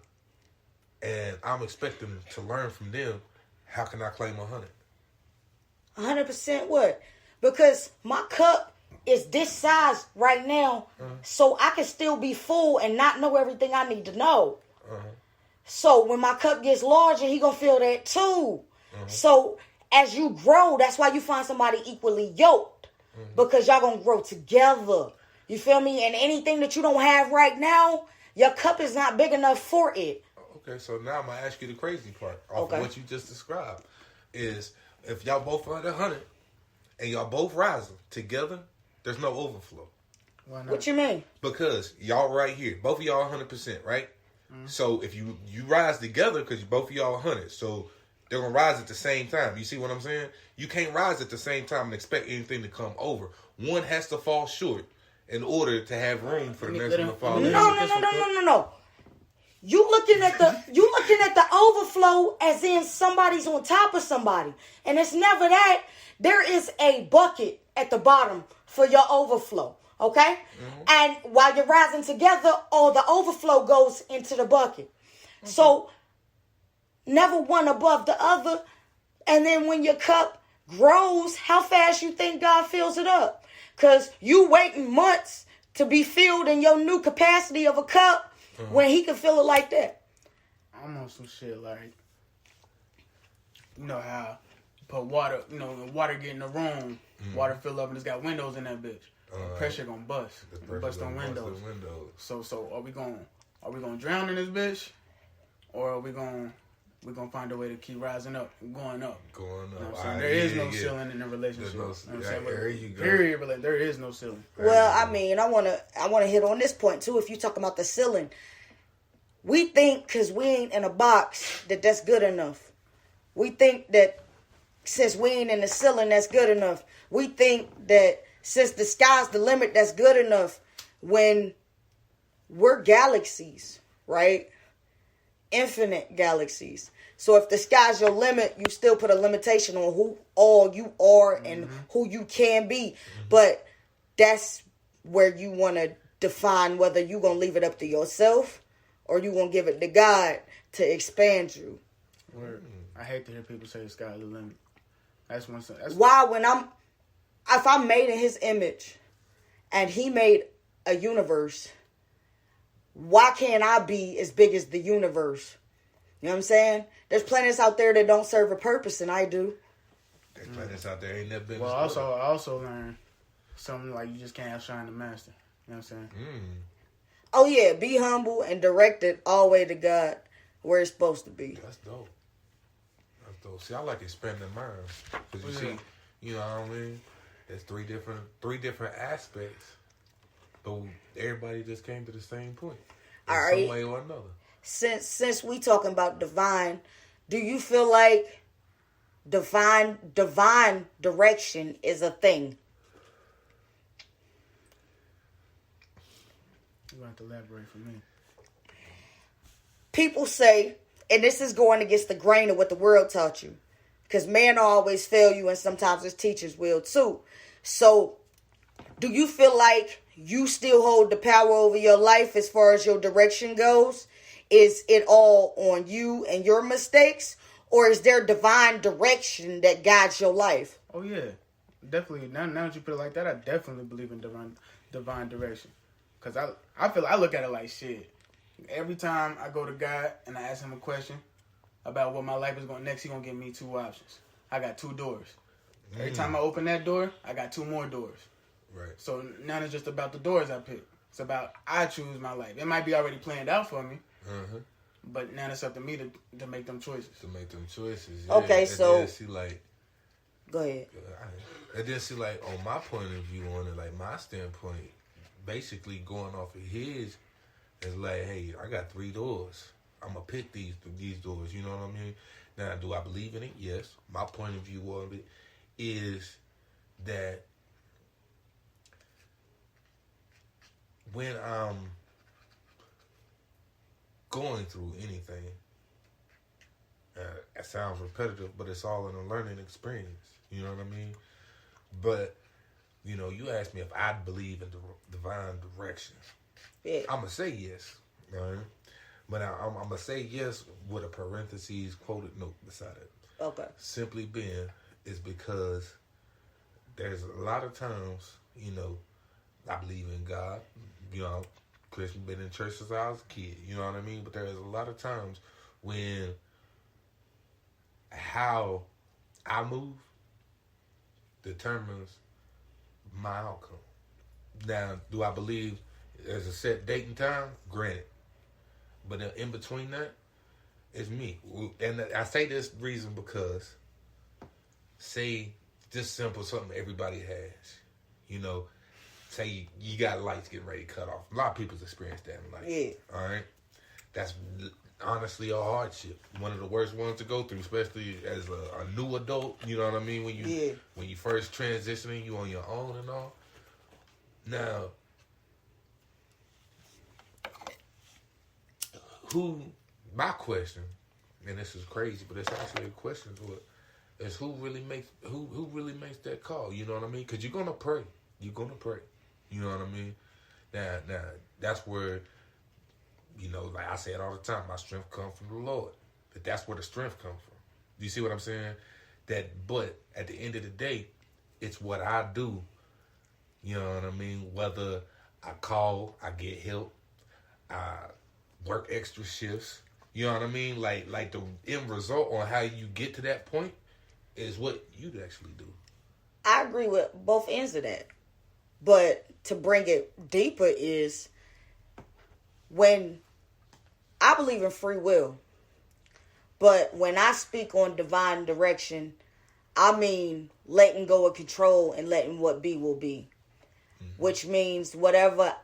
Speaker 2: and I'm expecting to learn from them, how can I claim 100?
Speaker 1: 100% what? Because my cup is this size right now, so I can still be full and not know everything I need to know. So when my cup gets larger, he going to feel that too. So as you grow, that's why you find somebody equally yoked, because y'all going to grow together. You feel me? And anything that you don't have right now, your cup is not big enough for it.
Speaker 2: Okay, so now I'm going to ask you the crazy part off of what you just described. Is if y'all both are at 100 and y'all both rising together, there's no overflow.
Speaker 3: Why not?
Speaker 1: What you mean?
Speaker 2: Because y'all right here, both of y'all 100%, right? So if you rise together, because both of y'all 100, so they're going to rise at the same time. You see what I'm saying? You can't rise at the same time and expect anything to come over. One has to fall short in order to have room for the next one to fall in.
Speaker 1: No. You looking at the overflow as in somebody's on top of somebody. And it's never that. There is a bucket at the bottom for your overflow. Okay? And while you're rising together, all the overflow goes into the bucket. So never one above the other. And then when your cup grows, how fast you think God fills it up? Because you waiting months to be filled in your new capacity of a cup when he can fill it like that.
Speaker 3: I'm on some shit like, you know how you put water, the water get in the room, water fill up and it's got windows in that bitch. Pressure gonna bust. Bust on windows. So are we gonna drown in this bitch? Or are we gonna find a way to keep rising up, going up.
Speaker 2: You know
Speaker 3: what I'm saying? There is no ceiling in a relationship.
Speaker 2: There you go.
Speaker 3: Period. There is no ceiling.
Speaker 1: Well, I mean, I wanna hit on this point too. If you talking about the ceiling, we think because we ain't in a box that's good enough. We think that since we ain't in the ceiling, that's good enough. We think that since the sky's the limit, that's good enough. When we're galaxies, right? Infinite galaxies. So if the sky's your limit, you still put a limitation on who all you are and who you can be. But that's where you want to define whether you're going to leave it up to yourself or you going to give it to God to expand you.
Speaker 3: Word. I hate to hear people say the sky's the limit. That's one thing.
Speaker 1: Why if I'm made in his image and he made a universe, why can't I be as big as the universe? You know what I'm saying? There's planets out there that don't serve a purpose, and I do.
Speaker 2: There's planets out there ain't never been.
Speaker 3: Well, I also learned something like you just can't outshine the master. You know what I'm saying?
Speaker 1: Oh yeah, be humble and direct it all the way to God where it's supposed to be.
Speaker 2: That's dope. See, I like expanding minds because you see, you know what I mean. There's three different aspects, but everybody just came to the same point in some way or another.
Speaker 1: Since we talking about divine, do you feel like divine direction is a thing?
Speaker 3: You have to elaborate for me.
Speaker 1: People say, and this is going against the grain of what the world taught you, because man always fail you, and sometimes his teachers will too. So, do you feel like you still hold the power over your life as far as your direction goes? Is it all on you and your mistakes? Or is there divine direction that guides your life?
Speaker 3: Oh, yeah. Definitely. Now that you put it like that, I definitely believe in divine direction. Because I look at it like shit. Every time I go to God and I ask him a question about what my life is going next, he going to give me 2 options. I got 2 doors. Every time I open that door, I got 2 more doors.
Speaker 2: Right.
Speaker 3: So now it's just about the doors I pick. It's about I choose my life. It might be already planned out for me, but now it's up to me to make them choices.
Speaker 2: To make them choices. Yeah.
Speaker 1: Okay, so
Speaker 2: then see, like,
Speaker 1: go ahead.
Speaker 2: I didn't see, like, on my point of view on it, like my standpoint, basically going off of his is like, hey, I got 3 doors. I'm gonna pick these doors. You know what I mean? Now, do I believe in it? Yes. My point of view of it is that when I'm going through anything, it sounds repetitive, but it's all in a learning experience. You know what I mean? But, you know, you asked me if I believe in divine direction.
Speaker 1: Yeah.
Speaker 2: I'm going to say yes. Right? But I'm going to say yes with a parentheses quoted note beside it.
Speaker 1: Okay.
Speaker 2: Simply being is because there's a lot of times, you know, I believe in God. You know, Christian, been in church since I was a kid. You know what I mean? But there's a lot of times when how I move determines my outcome. Now, do I believe there's a set date and time? Granted. But in between that, it's me. And I say this reason because, say, just simple something everybody has. You know, say you got lights getting ready to cut off. A lot of people's experienced that in life.
Speaker 1: Yeah.
Speaker 2: All right? That's honestly a hardship. One of the worst ones to go through, especially as a new adult. You know what I mean? When you first transitioning, you on your own and all. Now, my question, and this is crazy, but it's actually a question to it, is who really makes that call? You know what I mean? Because you're gonna pray. You're gonna pray. You know what I mean? Now that's where, you know, like I say it all the time, my strength comes from the Lord. That's where the strength comes from. You see what I'm saying? But at the end of the day, it's what I do. You know what I mean? Whether I call, I get help, I work extra shifts. You know what I mean? Like the end result on how you get to that point is what you'd actually do.
Speaker 1: I agree with both ends of that. But to bring it deeper is when I believe in free will. But when I speak on divine direction, I mean letting go of control and letting what be will be. Mm-hmm. Which means whatever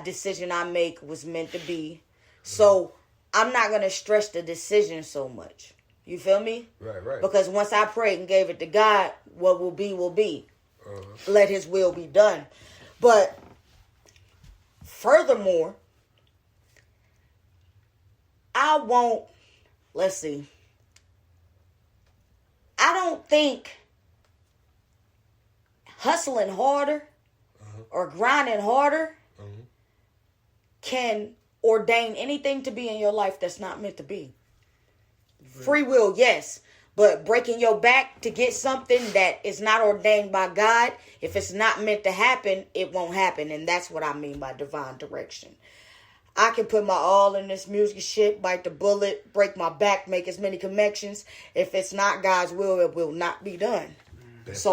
Speaker 1: decision I make was meant to be. So I'm not going to stress the decision so much. You feel me?
Speaker 2: Right.
Speaker 1: Because once I prayed and gave it to God, what will be will be.
Speaker 2: Uh-huh.
Speaker 1: Let his will be done. But furthermore, I don't think hustling harder or grinding harder can ordain anything to be in your life that's not meant to be. Free will, yes. But breaking your back to get something that is not ordained by God, if it's not meant to happen, it won't happen. And that's what I mean by divine direction. I can put my all in this music shit, bite the bullet, break my back, make as many connections. If it's not God's will, it will not be done.
Speaker 2: Best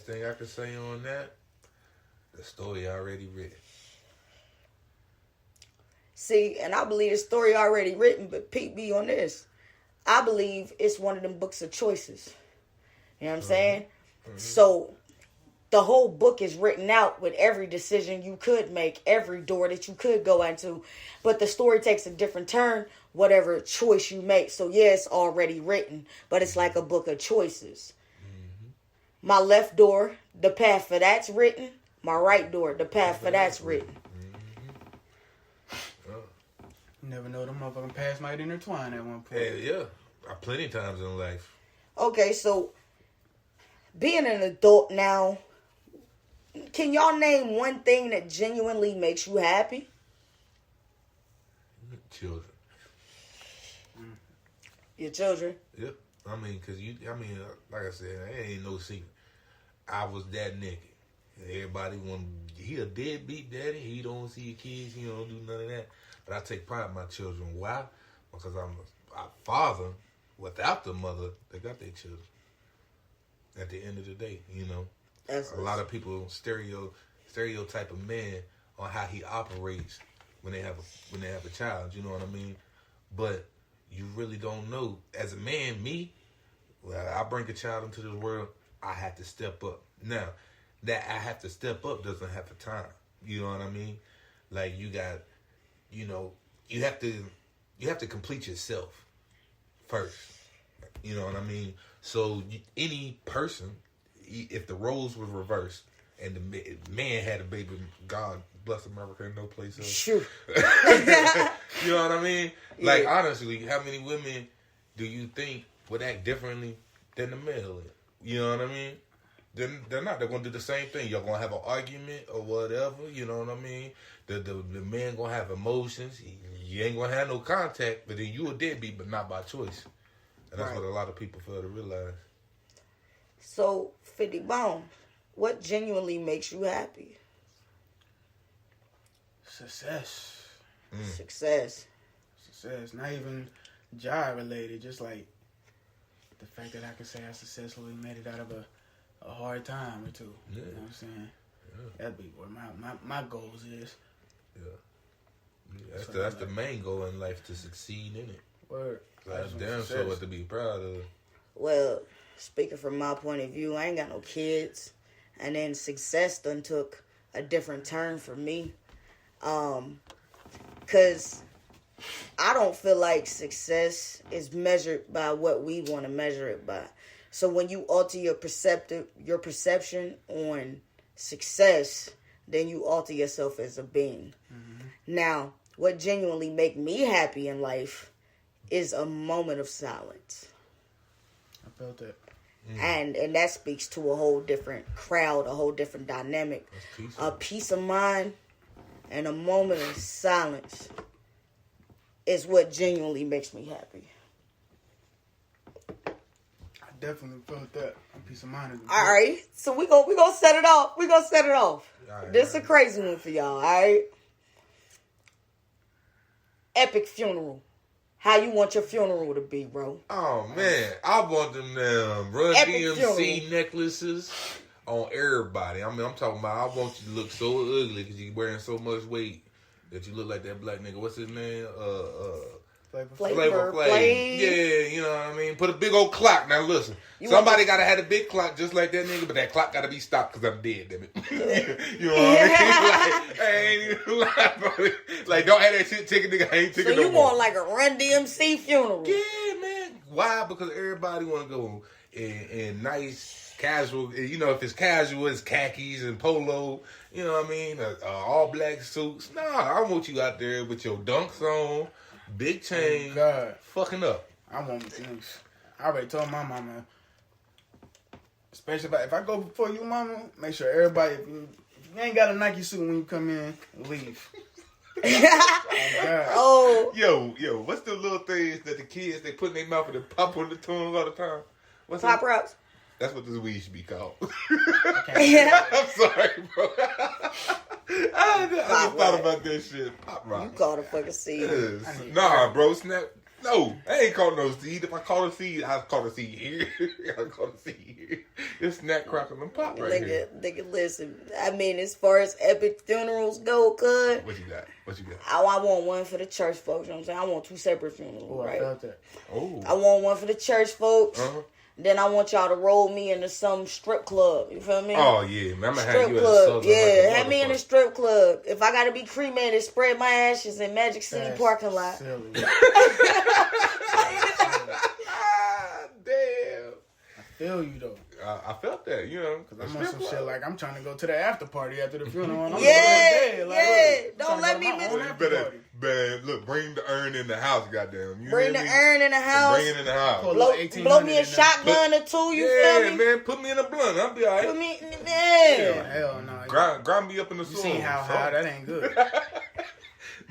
Speaker 2: thing I can say on that, the story already written.
Speaker 1: See, and I believe the story already written, but Pete be on this. I believe it's one of them books of choices. You know what I'm saying? Mm-hmm. So the whole book is written out with every decision you could make, every door that you could go into. But the story takes a different turn, whatever choice you make. So yeah, it's already written, but it's like a book of choices. Mm-hmm. My left door, the path for that's written. My right door, the path for that's written.
Speaker 3: You never know, them motherfucking paths might intertwine at one point.
Speaker 2: Yeah. Plenty of times in life.
Speaker 1: Okay, so being an adult now, can y'all name one thing that genuinely makes you happy?
Speaker 2: Children.
Speaker 1: Your children.
Speaker 2: Yep. I mean, like I said, it ain't no secret. I was that nigga. Everybody he a deadbeat daddy. He don't see your kids. He don't do none of that. But I take pride in my children. Why? Because I'm a father. Without the mother, they got their children. At the end of the day,
Speaker 1: That's
Speaker 2: a lot of people stereotype a man on how he operates when they have a child. You know what I mean? But you really don't know. As a man, I bring a child into this world. I have to step up. Now, that I have to step up doesn't have a time. You know what I mean? Like you got, you have to complete yourself first. You know what I mean? So any person, if the roles were reversed and the man had a baby, God bless America and no place else.
Speaker 1: Sure.
Speaker 2: You know what I mean? Like honestly, how many women do you think would act differently than the male? You know what I mean? They're not. They're gonna do the same thing. You're gonna have an argument or whatever. You know what I mean? The man gonna have emotions. You ain't gonna have no contact, but then you a deadbeat, but not by choice. And that's what a lot of people fail to realize.
Speaker 1: So, 50 Bone, what genuinely makes you happy?
Speaker 3: Success.
Speaker 1: Success.
Speaker 3: Not even job related. Just like the fact that I can say I successfully made it out of a hard time or two.
Speaker 2: Yeah.
Speaker 3: You know what I'm saying?
Speaker 2: Yeah.
Speaker 3: That'd be where my goals is.
Speaker 2: Yeah. That's the main goal in life, to succeed in it.
Speaker 3: Word.
Speaker 2: That's damn sure what to be proud of.
Speaker 1: Well, speaking from my point of view, I ain't got no kids. And then success done took a different turn for me. Because I don't feel like success is measured by what we want to measure it by. So when you alter your perception on success, then you alter yourself as a being. Mm-hmm. Now, what genuinely make me happy in life is a moment of silence.
Speaker 3: I felt that.
Speaker 1: And that speaks to a whole different crowd, a whole different dynamic. A peace of mind and a moment of silence is what genuinely makes me happy.
Speaker 3: I definitely felt that. A peace of mind.
Speaker 1: All right, so we gonna set it off. We gonna set it off.
Speaker 2: Right,
Speaker 1: This is a crazy one for y'all. All right. Epic funeral. How you want your funeral to be, bro?
Speaker 2: Oh man, I want them Run
Speaker 1: Epic
Speaker 2: DMC
Speaker 1: funeral.
Speaker 2: necklaces on everybody. I mean, I'm talking about. I want you to look so ugly because you're wearing so much weight that you look like that black nigga. What's his name?
Speaker 1: Flavor
Speaker 2: Flav.
Speaker 1: Flav.
Speaker 2: Yeah, you know what I mean. Put a big old clock. Now listen, somebody gotta have a big clock just like that nigga, but that clock gotta be stopped because I'm dead. Damn it. You know what I mean? Like, I ain't even lying about it. Like, don't have that shit ticket, nigga. I ain't
Speaker 1: So
Speaker 2: ticket no
Speaker 1: you
Speaker 2: more.
Speaker 1: want like a Run DMC funeral?
Speaker 2: Yeah, man. Why? Because everybody want to go in nice, casual. You know, if it's casual, it's khakis and polo. You know what I mean? All black suits. Nah, I want you out there with your dunks on, big chain, fucking up.
Speaker 3: I want things. I already told my mama, especially if I go before you, mama, make sure everybody, if you ain't got a Nike suit when you come in, leave.
Speaker 1: Oh,
Speaker 2: Yo, what's the little things that the kids they put in their mouth and they pop on the tongue all the time? What's
Speaker 1: Pop
Speaker 2: that?
Speaker 1: Rocks.
Speaker 2: That's what this weed should be called.
Speaker 1: Yeah.
Speaker 2: I'm sorry, bro. I just thought about that shit. Pop rock.
Speaker 1: You called a fucking seed.
Speaker 2: Nah, bro. Snap. No, I ain't called no seed. If I call a seed, I call a seed here. I call a seed here. It's snap, crackle, and pop right here.
Speaker 1: Nigga, listen. I mean, as far as epic funerals go, cuz.
Speaker 2: What you got?
Speaker 1: I want one for the church folks. You know what I'm saying? I want 2 separate funerals,
Speaker 3: Oh,
Speaker 1: right?
Speaker 3: I felt that.
Speaker 2: Oh.
Speaker 1: I want one for the church folks.
Speaker 2: Uh-huh.
Speaker 1: Then I want y'all to roll me into some strip club. You feel me?
Speaker 2: Oh, yeah, man. I'm going to have
Speaker 1: Strip
Speaker 2: you at
Speaker 1: club.
Speaker 2: the
Speaker 1: Yeah, have me in a strip club. If I gotta be cremated, spread my ashes in Magic City
Speaker 3: That's
Speaker 1: parking lot.
Speaker 3: silly.
Speaker 2: Damn.
Speaker 3: I feel you though.
Speaker 2: I felt that, you know.
Speaker 3: Cause I'm on some shit like I'm trying to go to the after party after the funeral. And I'm
Speaker 1: Yeah,
Speaker 3: like,
Speaker 1: yeah.
Speaker 3: look,
Speaker 1: Don't
Speaker 3: I'm
Speaker 1: let
Speaker 3: trying to
Speaker 1: me
Speaker 3: go to my
Speaker 1: miss-
Speaker 3: own after party.
Speaker 2: Better, look, bring the urn in the house, goddamn. You
Speaker 1: Bring the
Speaker 2: hear me?
Speaker 1: urn in the house.
Speaker 2: Bring it in the house.
Speaker 3: Pull
Speaker 1: Blow,
Speaker 3: up 1800
Speaker 1: blow me a
Speaker 3: in there.
Speaker 1: shotgun or two. You
Speaker 2: Yeah,
Speaker 1: feel me?
Speaker 2: man, put me in a blunt. I'll be all
Speaker 1: Put
Speaker 2: right.
Speaker 1: me in the
Speaker 3: Hell no.
Speaker 2: grind me up in the
Speaker 3: You
Speaker 2: soul.
Speaker 3: seen how high that ain't good.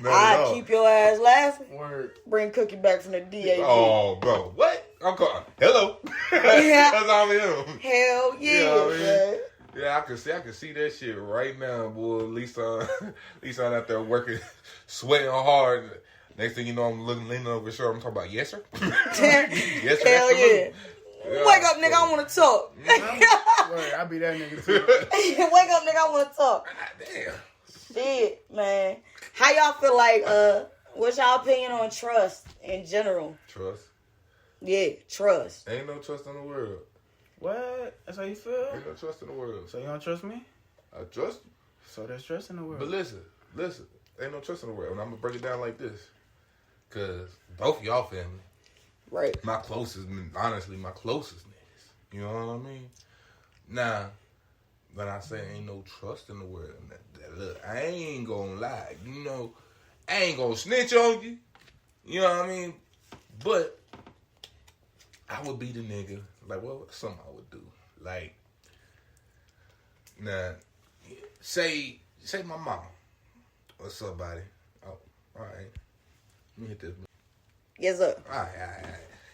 Speaker 1: I keep your ass laughing.
Speaker 3: Word.
Speaker 1: Bring Cookie back from the DAV.
Speaker 2: Oh, bro. What? I'm calling. Hello.
Speaker 1: Yeah.
Speaker 2: That's all him.
Speaker 1: Hell yeah,
Speaker 2: You know what I mean?
Speaker 1: man.
Speaker 2: Yeah, I can see that shit right now, boy. Lisa out there working, sweating hard. Next thing you know, I'm leaning over his shoulder. I'm talking about, yes, sir? Yes, sir.
Speaker 1: Hell yeah.
Speaker 2: Yeah.
Speaker 1: Wake up, nigga, I want to talk.
Speaker 3: Word, I be that nigga too.
Speaker 1: Wake up, nigga, I want to talk.
Speaker 2: God damn.
Speaker 1: Shit, man. How y'all feel like, what's y'all opinion on trust in general?
Speaker 2: Trust.
Speaker 1: Yeah, trust.
Speaker 2: Ain't no trust in the world.
Speaker 3: What? That's how you feel?
Speaker 2: Ain't no trust in the world.
Speaker 3: So you don't trust me?
Speaker 2: I trust you.
Speaker 3: So there's trust in the world.
Speaker 2: But listen. Ain't no trust in the world. And I'm going to break it down like this. Because both of y'all family.
Speaker 1: Right.
Speaker 2: Honestly, my closest niggas. You know what I mean? Now, when I say ain't no trust in the world, look, I ain't gonna lie. You know, I ain't gonna snitch on you. You know what I mean? But I would be the nigga. Like, what something I would do? Like, now, say my mama or somebody. Oh, all right. Let me hit this.
Speaker 1: Yes, sir.
Speaker 2: All right.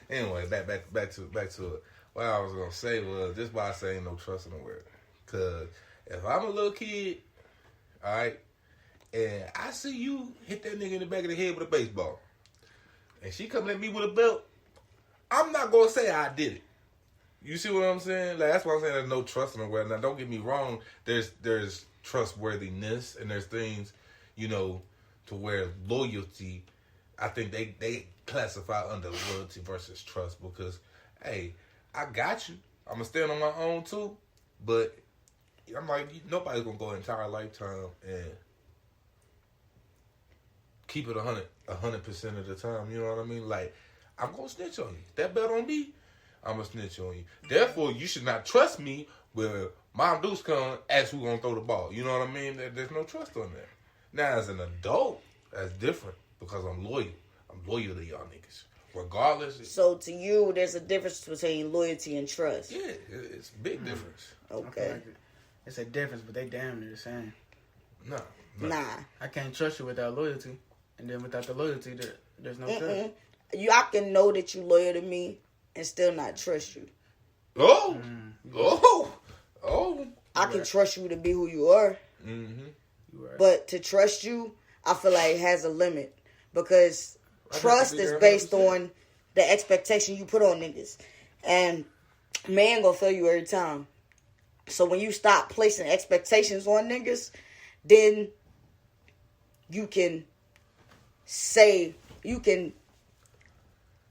Speaker 2: Anyway, back to it. What I was gonna say was just why I say ain't no trust in the world. Cause if I'm a little kid, all right, and I see you hit that nigga in the back of the head with a baseball, and she come at me with a belt, I'm not gonna say I did it. You see what I'm saying? Like, that's why I'm saying there's no trust in the world. Now, don't get me wrong. There's trustworthiness, and there's things, you know, to where loyalty. I think they classify under loyalty versus trust because, hey, I got you. I'm going to stand on my own too. But I'm like, nobody's going to go an entire lifetime and keep it 100% of the time. You know what I mean? Like, I'm going to snitch on you. That bet on me, I'm going to snitch on you. Therefore, you should not trust me where Mom Deuce come, ask who going to throw the ball. You know what I mean? There's no trust on that. Now, as an adult, that's different. Because I'm loyal. I'm loyal to y'all niggas. Regardless.
Speaker 1: So to you, there's a difference between loyalty and trust.
Speaker 2: Yeah, it's a big difference.
Speaker 1: Okay.
Speaker 3: Like it's a difference, but they damn near the same.
Speaker 2: Nah.
Speaker 3: I can't trust you without loyalty. And then without the loyalty, there's no trust.
Speaker 1: I can know that you loyal to me and still not trust you.
Speaker 2: Oh.
Speaker 1: I can trust you to be who you are.
Speaker 2: Mm-hmm.
Speaker 3: Right.
Speaker 1: But to trust you, I feel like it has a limit. Because trust is based on the expectation you put on niggas. And man gonna fail you every time. So when you stop placing expectations on niggas, then you can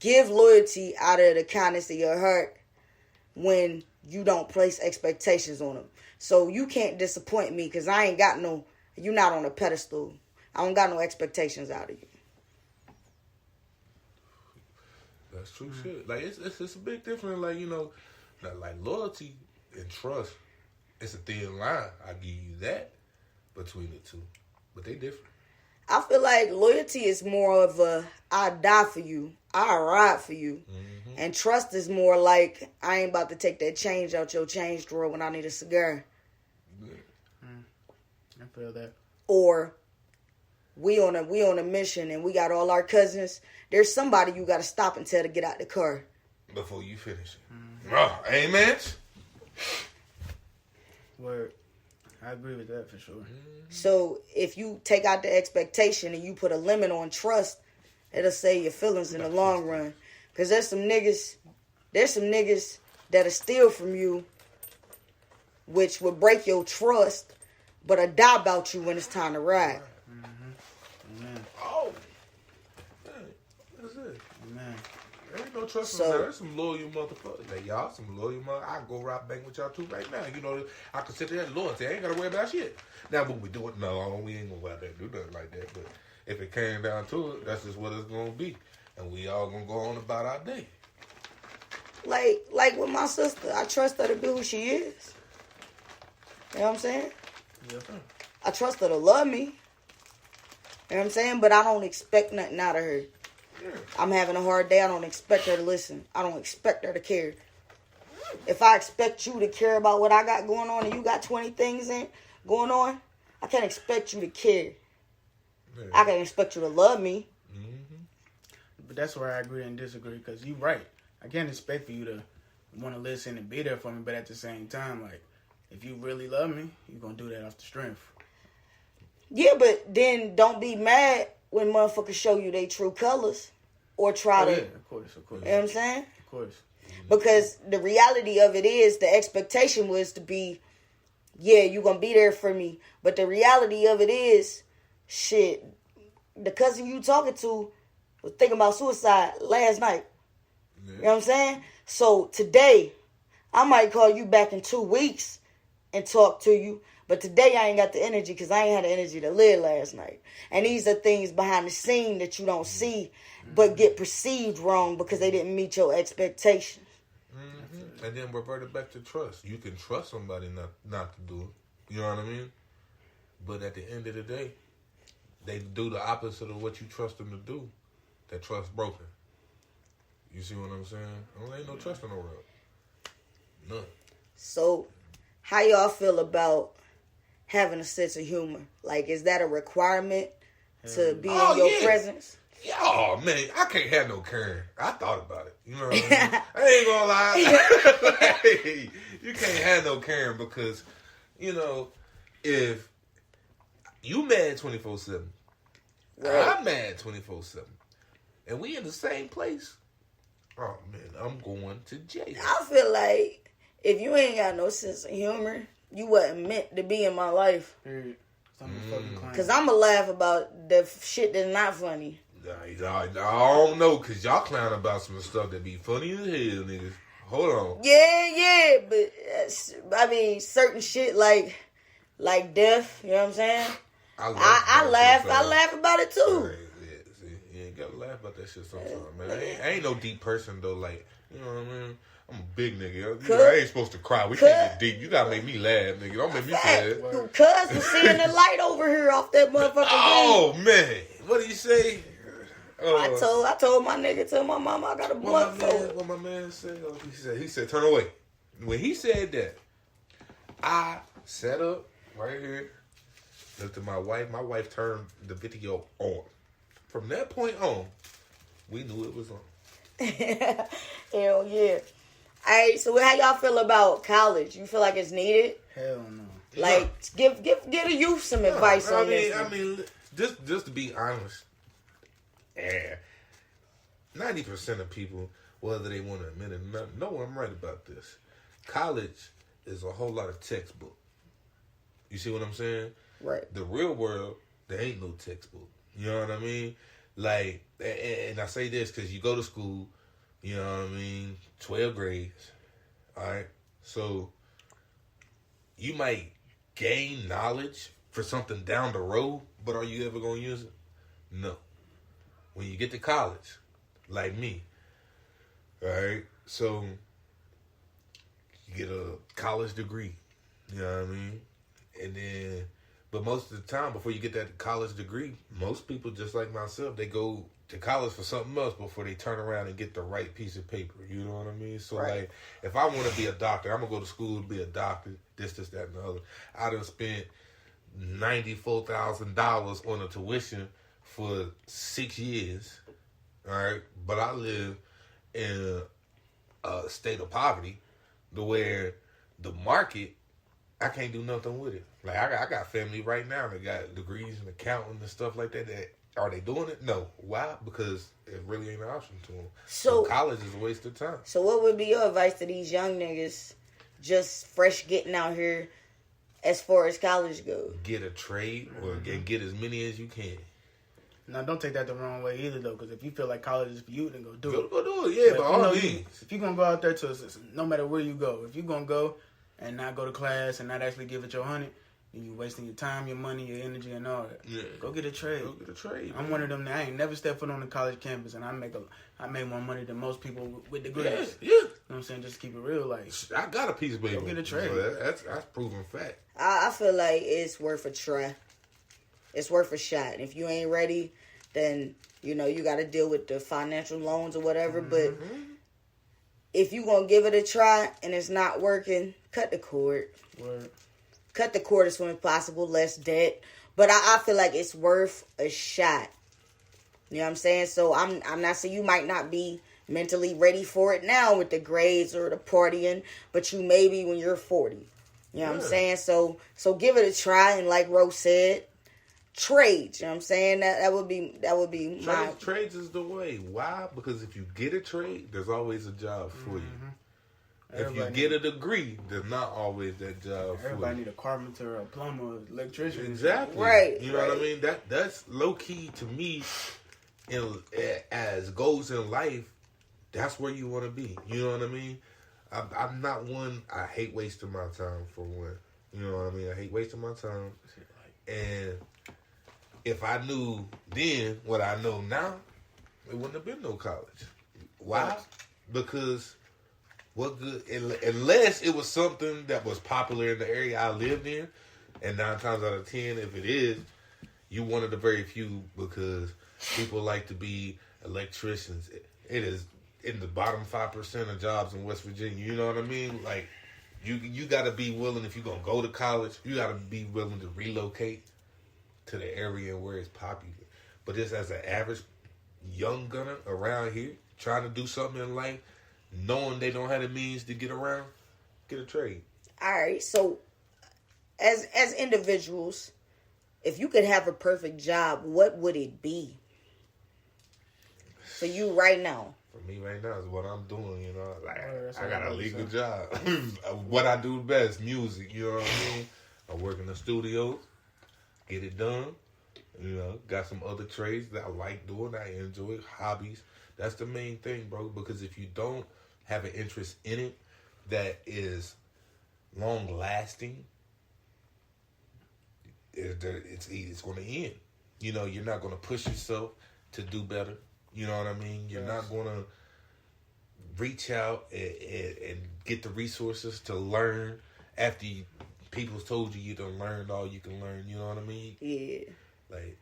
Speaker 1: give loyalty out of the kindness of your heart when you don't place expectations on them. So you can't disappoint me because you're not on a pedestal. I don't got no expectations out of you.
Speaker 2: That's true shit. Like, it's a big difference. Like, you know, like loyalty and trust, it's a thin line. I give you that between the two. But they different.
Speaker 1: I feel like loyalty is more of a, I die for you, I ride for you. Mm-hmm. And trust is more like, I ain't about to take that change out your change drawer when I need a cigar.
Speaker 2: Yeah.
Speaker 3: I feel that.
Speaker 1: Or we on a mission and we got all our cousins. There's somebody you got to stop and tell to get out the car
Speaker 2: before you finish it. Mm-hmm. Oh, amen.
Speaker 3: Word. I agree with that for sure.
Speaker 1: So if you take out the expectation and you put a limit on trust, it'll save your feelings in the long run. Because there's some niggas that'll steal from you, which will break your trust, but will die about you when it's time to ride.
Speaker 2: Oh, that's it.
Speaker 3: Man,
Speaker 2: there ain't no trust in there. There's some loyal motherfuckers. Like, y'all, some loyal motherfuckers. I can go rob bank with y'all too right now. You know, I can sit there and loyalty. I ain't got to worry about shit. Now, but we do it. No, we ain't going to go out there and do nothing like that. But if it came down to it, that's just what it's going to be. And we all going to go on about our day.
Speaker 1: Like with my sister, I trust her to be who she is. You know what I'm saying?
Speaker 3: Yeah.
Speaker 1: I trust her to love me. You know what I'm saying? But I don't expect nothing out of her. Yeah. I'm having a hard day. I don't expect her to listen. I don't expect her to care. If I expect you to care about what I got going on and you got 20 things going on, I can't expect you to care.
Speaker 2: Yeah.
Speaker 1: I can expect you to love me.
Speaker 2: Mm-hmm.
Speaker 3: But that's where I agree and disagree, because you're right. I can't expect for you to want to listen and be there for me, but at the same time, like, if you really love me, you're going to do that off the strength.
Speaker 1: Yeah, but then don't be mad when motherfuckers show you their true colors or try to.
Speaker 3: Yeah, of course.
Speaker 1: You know what I'm saying?
Speaker 3: Of course.
Speaker 1: Because the reality of it is, the expectation was to be, yeah, you going to be there for me. But the reality of it is, shit, the cousin you talking to was thinking about suicide last night.
Speaker 2: Yeah.
Speaker 1: You know what I'm saying? So today, I might call you back in 2 weeks and talk to you. But today I ain't got the energy because I ain't had the energy to live last night. And these are things behind the scene that you don't see but get perceived wrong because they didn't meet your expectations.
Speaker 2: Mm-hmm. And then revert it back to trust. You can trust somebody not to do it. You know what I mean? But at the end of the day, they do the opposite of what you trust them to do. That trust broken. You see what I'm saying? There ain't no trust in the world. None.
Speaker 1: So, how y'all feel about having a sense of humor? Like, is that a requirement to be in your presence?
Speaker 2: Yeah, oh, man, I can't have no Karen. I thought about it. You know what I mean? I ain't gonna lie. You can't have no Karen because, you know, if you mad 24/7, right. I'm mad 24/7, and we in the same place, oh, man, I'm going to jail.
Speaker 1: I feel like if you ain't got no sense of humor, you wasn't meant to be in my life. Because I'm going to laugh about the shit that's not funny.
Speaker 2: I don't know, because y'all clown about some stuff that be funny as hell, niggas. Hold on.
Speaker 1: Yeah, but, I mean, certain shit like death, you know what I'm saying? I laugh about it, too.
Speaker 2: See, you ain't got to laugh about that shit sometimes, man. I ain't no deep person, though, like, you know what I mean? I'm a big nigga. I ain't supposed to cry. We can't get deep. You gotta make me laugh, nigga. Don't make me sad.
Speaker 1: Cuz was seeing the light over here off that motherfucking
Speaker 2: Oh, man. What did you say?
Speaker 1: I told my nigga, tell my mama I got a blunt for it.
Speaker 2: What my man said? He said, turn away. When he said that, I sat up right here, looked at my wife. My wife turned the video on. From that point on, we knew it was on.
Speaker 1: Hell yeah. Alright, so how y'all feel about college? You feel like it's needed?
Speaker 3: Hell no.
Speaker 1: Like, give the youth some advice on this.
Speaker 2: I mean, just to be honest, 90% of people, whether they want to admit it or not, know I'm right about this. College is a whole lot of textbook. You see what I'm saying?
Speaker 1: Right.
Speaker 2: The real world, there ain't no textbook. You know what I mean? Like, and I say this because you go to school, you know what I mean, 12 grades, all right? So, you might gain knowledge for something down the road, but are you ever going to use it? No. When you get to college, like me, all right? So, you get a college degree, you know what I mean? And then, but most of the time, before you get that college degree, most people, just like myself, they go to college for something else before they turn around and get the right piece of paper. You know what I mean? So, right. Like, if I want to be a doctor, I'm going to go to school to be a doctor, this, that, and the other. I done spent $94,000 on a tuition for 6 years, all right? But I live in a state of poverty to where the market, I can't do nothing with it. Like, I got family right now that got degrees in accounting and stuff like that. Are they doing it? No. Why? Because it really ain't an option to them. So college is a waste of time.
Speaker 1: So what would be your advice to these young niggas just fresh getting out here as far as college goes?
Speaker 2: Get a trade or get as many as you can.
Speaker 3: Now, don't take that the wrong way either, though, because if you feel like college is for you, then go do it.
Speaker 2: Go do it, yeah, but all means.
Speaker 3: If you're going to go out there no matter where you go, if you're going to go and not go to class and not actually give it your 100, then you're wasting your time, your money, your energy, and all that. Yeah. Go get a trade. I'm one of them that I ain't never stepped foot on the college campus, and I make more money than most people with degrees.
Speaker 2: Yeah.
Speaker 3: You know what I'm saying? Just keep it real. Like,
Speaker 2: I got a piece of paper.
Speaker 3: Go get a trade.
Speaker 2: So that's proven fact.
Speaker 1: I feel like it's worth a try. It's worth a shot. If you ain't ready, then, you know, you got to deal with the financial loans or whatever. But if you going to give it a try and it's not working, cut the cord.
Speaker 3: Word.
Speaker 1: cut the cord as soon as possible, less debt. But I feel like it's worth a shot. You know what I'm saying? So I'm not saying you might not be mentally ready for it now with the grades or the partying, but you may be when you're 40. You know what I'm saying? So give it a try, and like Rose said, trades. You know what I'm saying? That would be my
Speaker 2: trades is the way. Why? Because if you get a trade, there's always a job for you. If you get a degree, there's not always that job for you.
Speaker 3: Everybody need a carpenter, a plumber, electrician.
Speaker 2: Exactly.
Speaker 1: Right.
Speaker 2: You know what I mean? That's low key to me. As goals in life, that's where you want to be. You know what I mean? I'm not one. I hate wasting my time for one. You know what I mean? I hate wasting my time. And if I knew then what I know now, it wouldn't have been no college. Why? Because what good? Unless it was something that was popular in the area I lived in, and 9 times out of 10, if it is, you one of the very few, because people like to be electricians. It is in the bottom 5% of jobs in West Virginia. You know what I mean? Like, you got to be willing, if you're going to go to college, you got to be willing to relocate to the area where it's popular. But just as an average young gunner around here, trying to do something in life, knowing they don't have the means to get around, get a trade.
Speaker 1: All right. So, as individuals, if you could have a perfect job, what would it be for you right now?
Speaker 2: For me right now is what I'm doing, you know. Like, I got a legal job. What I do best, music, you know what I mean? I work in the studio, get it done. You know, got some other trades that I like doing, I enjoy, hobbies. That's the main thing, bro, because if you don't have an interest in it that is long lasting, it's going to end. You know, you're not going to push yourself to do better. You know what I mean? You're not going to reach out and get the resources to learn after people's told you done learned all you can learn. You know what I mean?
Speaker 1: Yeah.
Speaker 2: Like,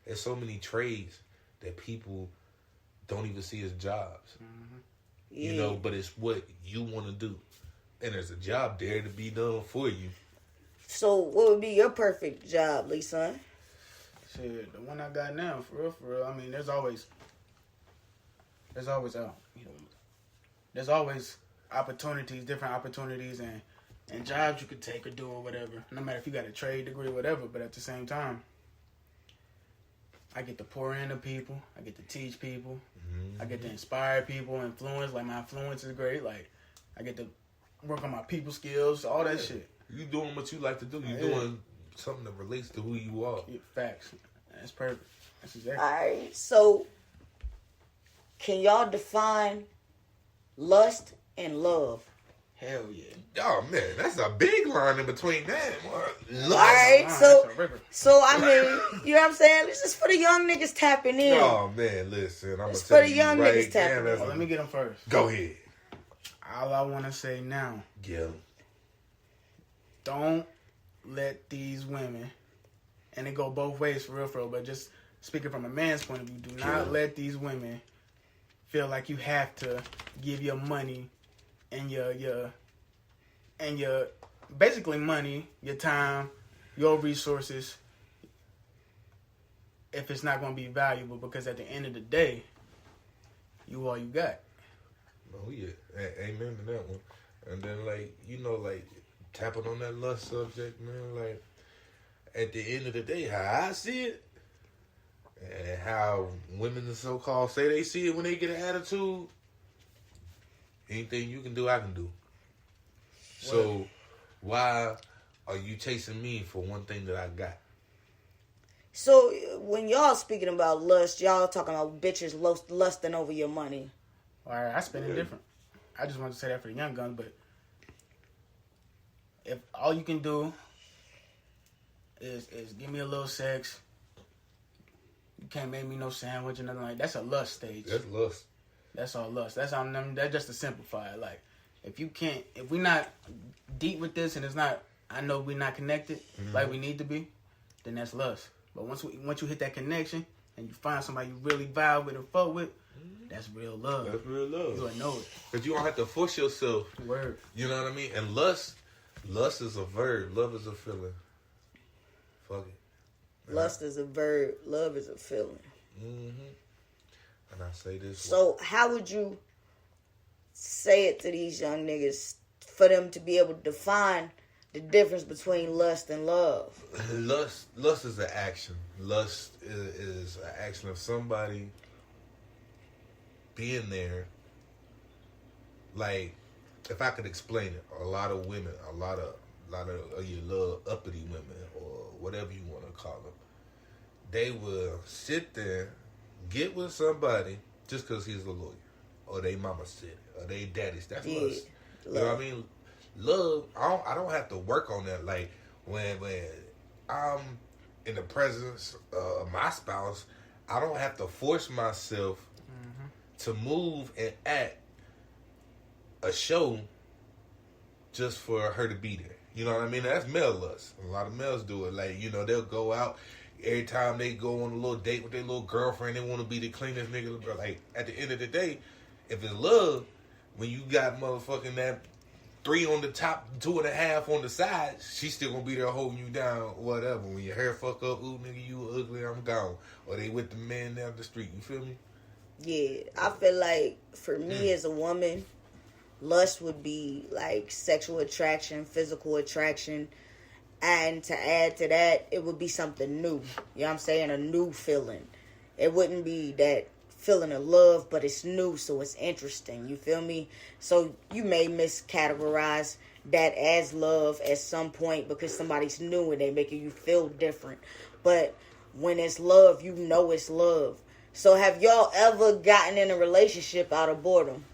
Speaker 2: there's so many trades that people don't even see as jobs. Mm-hmm. Yeah. You know, but it's what you want to do. And there's a job there to be done for you. So
Speaker 1: what would be your perfect job, Lisa?
Speaker 3: Shit, the one I got now, for real. I mean, there's always there's always opportunities, different opportunities, and jobs you could take or do or whatever. No matter if you got a trade degree or whatever, but at the same time, I get to pour into people. I get to teach people. Mm-hmm. I get to inspire people, influence. Like, my influence is great. Like, I get to work on my people skills, all that shit.
Speaker 2: You doing what you like to do. You're doing something that relates to who you are.
Speaker 3: Yeah, facts. That's perfect. That's exactly.
Speaker 1: All right. So, can y'all define lust and love?
Speaker 3: Hell yeah.
Speaker 2: Oh, man, that's a big line in between that. Lust.
Speaker 1: All right. So I mean, you know what I'm saying? This is for the young niggas tapping in.
Speaker 2: Oh, man, listen. I'm going to
Speaker 1: tell you young niggas tapping in.
Speaker 3: Let me get them first.
Speaker 2: Go ahead.
Speaker 3: All I want to say now.
Speaker 2: Yeah.
Speaker 3: Don't let these women, and it go both ways for real, but just speaking from a man's point of view, do not let these women feel like you have to give your money and your basically money, your time, your resources, if it's not going to be valuable, because at the end of the day, you all you got.
Speaker 2: Oh yeah, amen to that one. And then, like, you know, like, tapping on that lust subject, man, like, at the end of the day, how I see it, and how women, the so-called, say they see it when they get an attitude, anything you can do, I can do. So, why are you chasing me for one thing that I got?
Speaker 1: So, when y'all speaking about lust, y'all talking about bitches lusting over your money.
Speaker 3: All right, I spend it different. I just wanted to say that for the young guns, but if all you can do is give me a little sex, you can't make me no sandwich or nothing like that. That's a lust stage.
Speaker 2: That's lust.
Speaker 3: That's all lust. That's just to simplify it. Like, if we not deep with this, and it's not, I know we're not connected like we need to be, then that's lust. But once you hit that connection and you find somebody you really vibe with and fuck with, that's real love.
Speaker 2: That's real love.
Speaker 3: You know it.
Speaker 2: Because you don't have to force yourself.
Speaker 3: Word.
Speaker 2: You know what I mean? And lust Lust is a verb. Love is a feeling. Fuck it.
Speaker 1: Lust is a verb. Love is a feeling.
Speaker 2: Mm-hmm. And I say this.
Speaker 1: So how would you say it to these young niggas for them to be able to define the difference between lust and love?
Speaker 2: Lust is an action. Lust is an action of somebody being there. Like, if I could explain it, a lot of women, a lot of your little uppity women, or whatever you want to call them, they will sit there, get with somebody just because he's a lawyer, or they mama said it, or they daddies. That's lust. You know what I mean? Love, I don't have to work on that. Like, when I'm in the presence of my spouse, I don't have to force myself to move and act a show just for her to be there. You know what I mean? That's male lust. A lot of males do it. Like, you know, they'll go out every time they go on a little date with their little girlfriend. They want to be the cleanest nigga. But like, at the end of the day, if it's love, when you got motherfucking that 3 on the top, 2.5 on the side, she's still gonna be there holding you down, whatever. When your hair fuck up, ooh nigga, you ugly, I'm gone. Or they with the man down the street. You feel me?
Speaker 1: Yeah, I feel like for me as a woman, lust would be like sexual attraction, physical attraction, and to add to that, it would be something new. You know what I'm saying? A new feeling. It wouldn't be that feeling of love, but it's new, so it's interesting. You feel me? So you may miscategorize that as love at some point because somebody's new and they making you feel different. But when it's love, you know it's love. So have y'all ever gotten in a relationship out of boredom?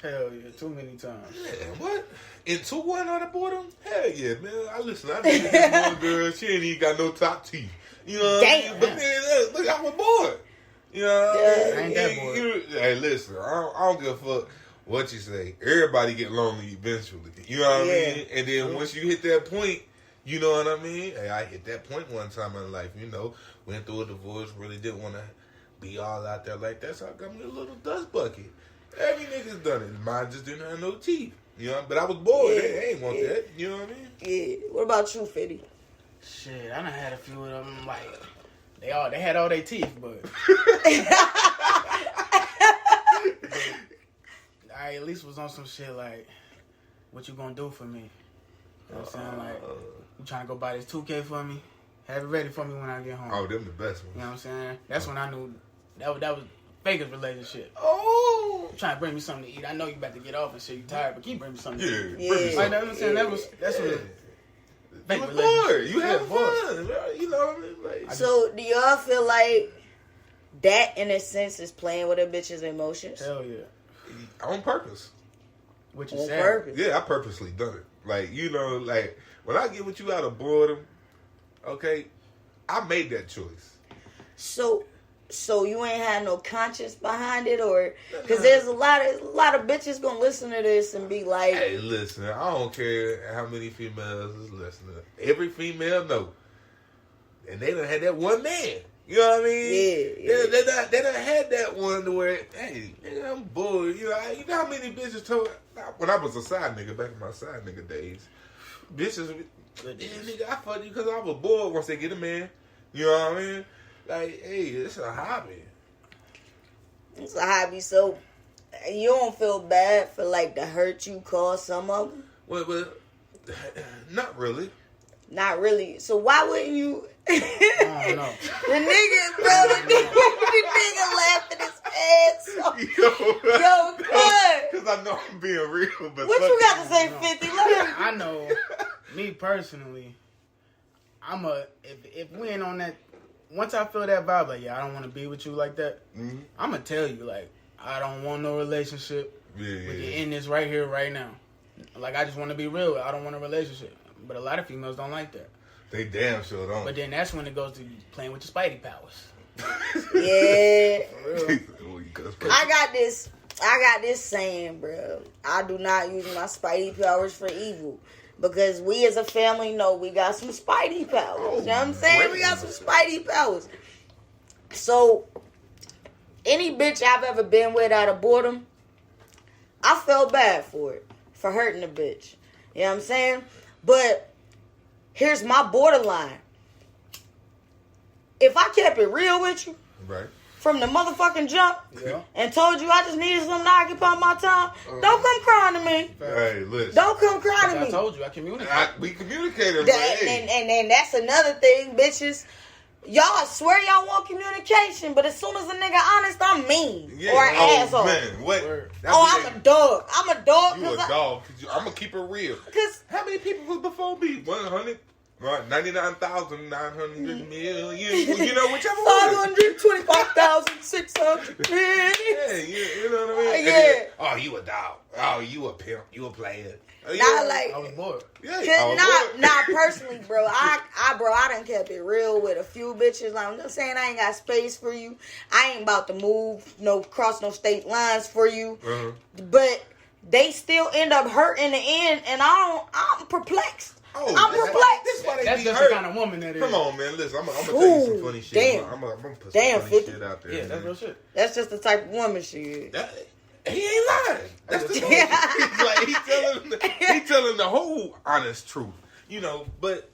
Speaker 3: Hell yeah, too many times.
Speaker 2: Yeah, what? Into one out of boredom? Hell yeah, man. I dated this one girl, she ain't even got no top teeth. You know what I mean? But then, look, I was bored. You know what I mean?
Speaker 3: I ain't that bored.
Speaker 2: Hey, listen, I don't give a fuck what you say. Everybody get lonely eventually. You know what I mean? And then once you hit that point, you know what I mean? Hey, I hit that point one time in life, you know. Went through a divorce, really didn't want to be all out there like that, so I got me a little dust bucket. Every nigga's done it. Mine just didn't have no teeth. You know, but I was bored. They ain't want that. You know what I mean?
Speaker 1: Yeah. What about you, Fitty?
Speaker 3: Shit, I done had a few of them, like, they had all their teeth, but I at least was on some shit like, what you gonna do for me? You know what I'm saying? Like, you trying to go buy this 2K for me? Have it ready for me when I get home.
Speaker 2: Oh, them the best ones.
Speaker 3: You know what I'm saying? That's when I knew that was Faker's relationship.
Speaker 2: Oh,
Speaker 3: You trying to bring me something to eat? I know you about to get off and shit. You tired, but keep bringing me something to eat.
Speaker 2: yeah.
Speaker 1: Yeah.
Speaker 3: Like that was saying that's what fake
Speaker 2: You was
Speaker 3: relationship.
Speaker 2: bored. You had
Speaker 3: bored.
Speaker 2: fun. You know what I mean? Like,
Speaker 1: So do y'all feel like that, in a sense, is playing with a bitch's emotions?
Speaker 3: Hell yeah.
Speaker 2: on purpose.
Speaker 3: Which is
Speaker 1: On
Speaker 3: sad.
Speaker 1: purpose.
Speaker 2: Yeah, I purposely done it. Like, you know, like, when I get with you out of boredom, okay, I made that choice.
Speaker 1: So you ain't had no conscience behind it, or because there's a lot of bitches gonna listen to this and be like,
Speaker 2: Hey, listen, I don't care how many females is listening. Every female know, and they done had that one man. You know what I mean?
Speaker 1: Yeah.
Speaker 2: They done had that one to where, hey, nigga, I'm bored. You know how many bitches told when I was a side nigga back in my side nigga days, bitches, yeah, nigga, I fucked you because I was bored. Once they get a man, you know what I mean? Like, hey, it's a hobby.
Speaker 1: it's a hobby. So you don't feel bad for like the hurt you caused some of them?
Speaker 2: Well, not really.
Speaker 1: Not really. So why wouldn't you?
Speaker 3: I don't know.
Speaker 1: The nigga, bro, the nigga laughing his ass off. Yo, cut.
Speaker 2: Because I know I'm being real, but
Speaker 1: What you got to say,
Speaker 3: No.
Speaker 1: 50? Let him.
Speaker 3: I know, me personally, if we ain't on that, once I feel that vibe, like, yeah, I don't want to be with you like that,
Speaker 2: Mm-hmm.
Speaker 3: I'm going to tell you, like, I don't want no relationship.
Speaker 2: Yeah.
Speaker 3: But you're in this right here, right now. Like, I just want to be real. I don't want a relationship. But a lot of females don't like that.
Speaker 2: They damn sure don't.
Speaker 3: But then that's when it goes to playing with your Spidey powers.
Speaker 1: Yeah.
Speaker 3: For real.
Speaker 1: I got this saying, bro. I do not use my Spidey powers for evil. Because we as a family know we got some Spidey powers. You know what I'm saying? We got some Spidey powers. So, any bitch I've ever been with out of boredom, I felt bad for it. For hurting a bitch. You know what I'm saying? But here's my borderline. If I kept it real with you,
Speaker 2: right,
Speaker 1: from the motherfucking jump,
Speaker 3: Yeah.
Speaker 1: and told you I just needed something to occupy my time, don't come crying to me.
Speaker 2: hey, listen,
Speaker 1: Don't come crying to
Speaker 3: I
Speaker 1: me.
Speaker 3: told you, I communicated.
Speaker 2: we communicated,
Speaker 1: That,
Speaker 2: hey.
Speaker 1: and that's another thing, bitches. Y'all swear y'all want communication, but as soon as a nigga honest, I'm mean or an asshole.
Speaker 2: Man, what?
Speaker 3: Word.
Speaker 1: I'm a dog. I'm a dog.
Speaker 2: You a dog? I'm gonna keep it real.
Speaker 1: Cause
Speaker 2: How many people was before me? 100, right? 99,900 million. You know, whichever one.
Speaker 1: 525,600.
Speaker 2: Yeah, you know what I mean.
Speaker 1: Yeah.
Speaker 2: Then, oh, you a dog. Oh, you a pimp. You a player. Oh, yeah.
Speaker 1: Not like.
Speaker 3: I was bored.
Speaker 2: Yeah,
Speaker 1: Not personally, bro. I done kept it real with a few bitches. Like, I'm just saying, I ain't got space for you. I ain't about to move, cross no state lines for you.
Speaker 2: Uh-huh.
Speaker 1: But they still end up hurting in the end, and I'm perplexed.
Speaker 2: Oh,
Speaker 1: I'm perplexed.
Speaker 2: This why they
Speaker 3: That's
Speaker 2: be
Speaker 3: just
Speaker 2: hurt.
Speaker 3: the kind of woman that is.
Speaker 2: Come on, man. Listen, I'm gonna tell you some funny shit.
Speaker 1: Damn.
Speaker 2: I'm gonna put some
Speaker 1: Damn,
Speaker 2: funny
Speaker 1: 50.
Speaker 2: shit out there.
Speaker 3: Yeah,
Speaker 2: man.
Speaker 3: that's real shit.
Speaker 1: That's just the type of woman she is.
Speaker 2: He ain't lying. That's the truth. Like he telling the whole honest truth. You know, but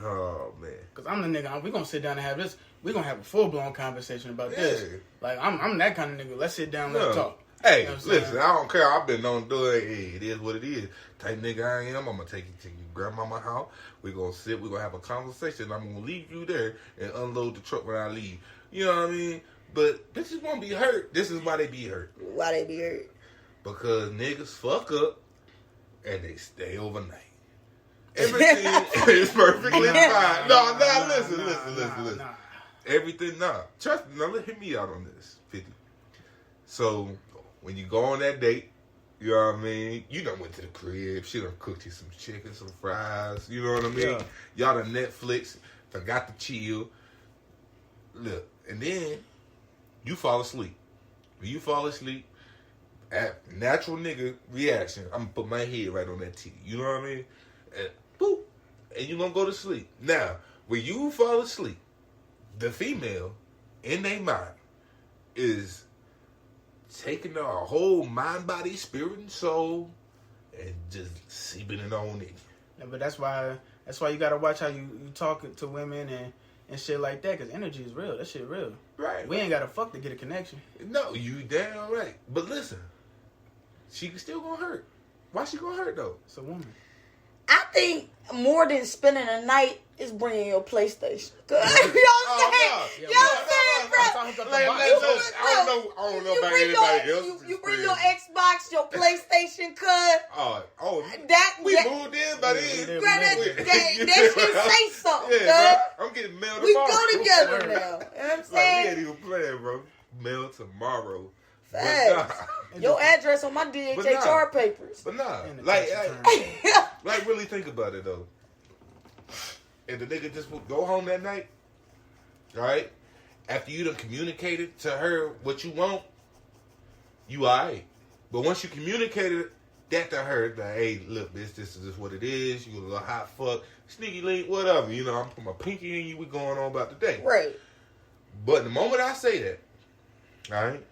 Speaker 2: oh man.
Speaker 3: Cause I'm the nigga. We gonna sit down and have this. We gonna have a full blown conversation about this. Like I'm that kind of nigga. Let's sit down. Let's talk.
Speaker 2: Hey,
Speaker 3: You know what I'm
Speaker 2: listen,
Speaker 3: saying?
Speaker 2: I don't care. I've been on do it. Hey, it is what it is. Type nigga I am. I'm gonna take you to your grandmama's house. We're gonna sit. We're gonna have a conversation. I'm gonna leave you there and unload the truck when I leave. You know what I mean? But bitches won't be hurt. This is why they be hurt.
Speaker 1: Why they be hurt?
Speaker 2: Because niggas fuck up and they stay overnight. Everything is perfectly fine. No, listen. Everything, trust me. Now, hear me out on this, 50. So, when you go on that date, you know what I mean? You done went to the crib. She done cooked you some chicken, some fries. You know what I mean?
Speaker 3: Yeah.
Speaker 2: Y'all done Netflix, forgot to chill. Look, and then you fall asleep. When you fall asleep, at natural nigga reaction, I'm gonna put my head right on that TV. You know what I mean? And boop, and you gonna go to sleep. Now, when you fall asleep, the female in their mind is taking a whole mind, body, spirit, and soul, and just seeping it on it.
Speaker 3: Yeah, but that's why you gotta watch how you talk to women and shit like that. Cause energy is real. That shit real.
Speaker 2: Right.
Speaker 3: We ain't gotta fuck to get a connection.
Speaker 2: No, you damn right. But listen, she still gonna hurt. Why she gonna hurt though?
Speaker 3: It's a woman.
Speaker 1: I think more than spending a night is bringing your PlayStation. You know what I'm saying? You know what I'm saying, bro?
Speaker 2: I don't know about anybody else.
Speaker 1: You bring your Xbox, your PlayStation,
Speaker 2: We moved in by then.
Speaker 1: that should say something,
Speaker 2: Yeah, bro, I'm getting mail tomorrow.
Speaker 1: We go together now. You know what I'm
Speaker 2: Like, we
Speaker 1: saying?
Speaker 2: ain't even playing, bro. Mail tomorrow.
Speaker 1: Facts. Your address on my DHHR papers.
Speaker 2: But nah,
Speaker 3: And the
Speaker 2: like
Speaker 3: tax
Speaker 2: really think about it though. If the nigga just would go home that night, right? After you done communicated to her what you want, you alright. But once you communicated that to her, that hey, look, bitch, this is just what it is. You a little hot fuck, sneaky link, whatever. You know, I'm putting my pinky in you. We going on about the day,
Speaker 1: Right.
Speaker 2: But the moment I say that, alright,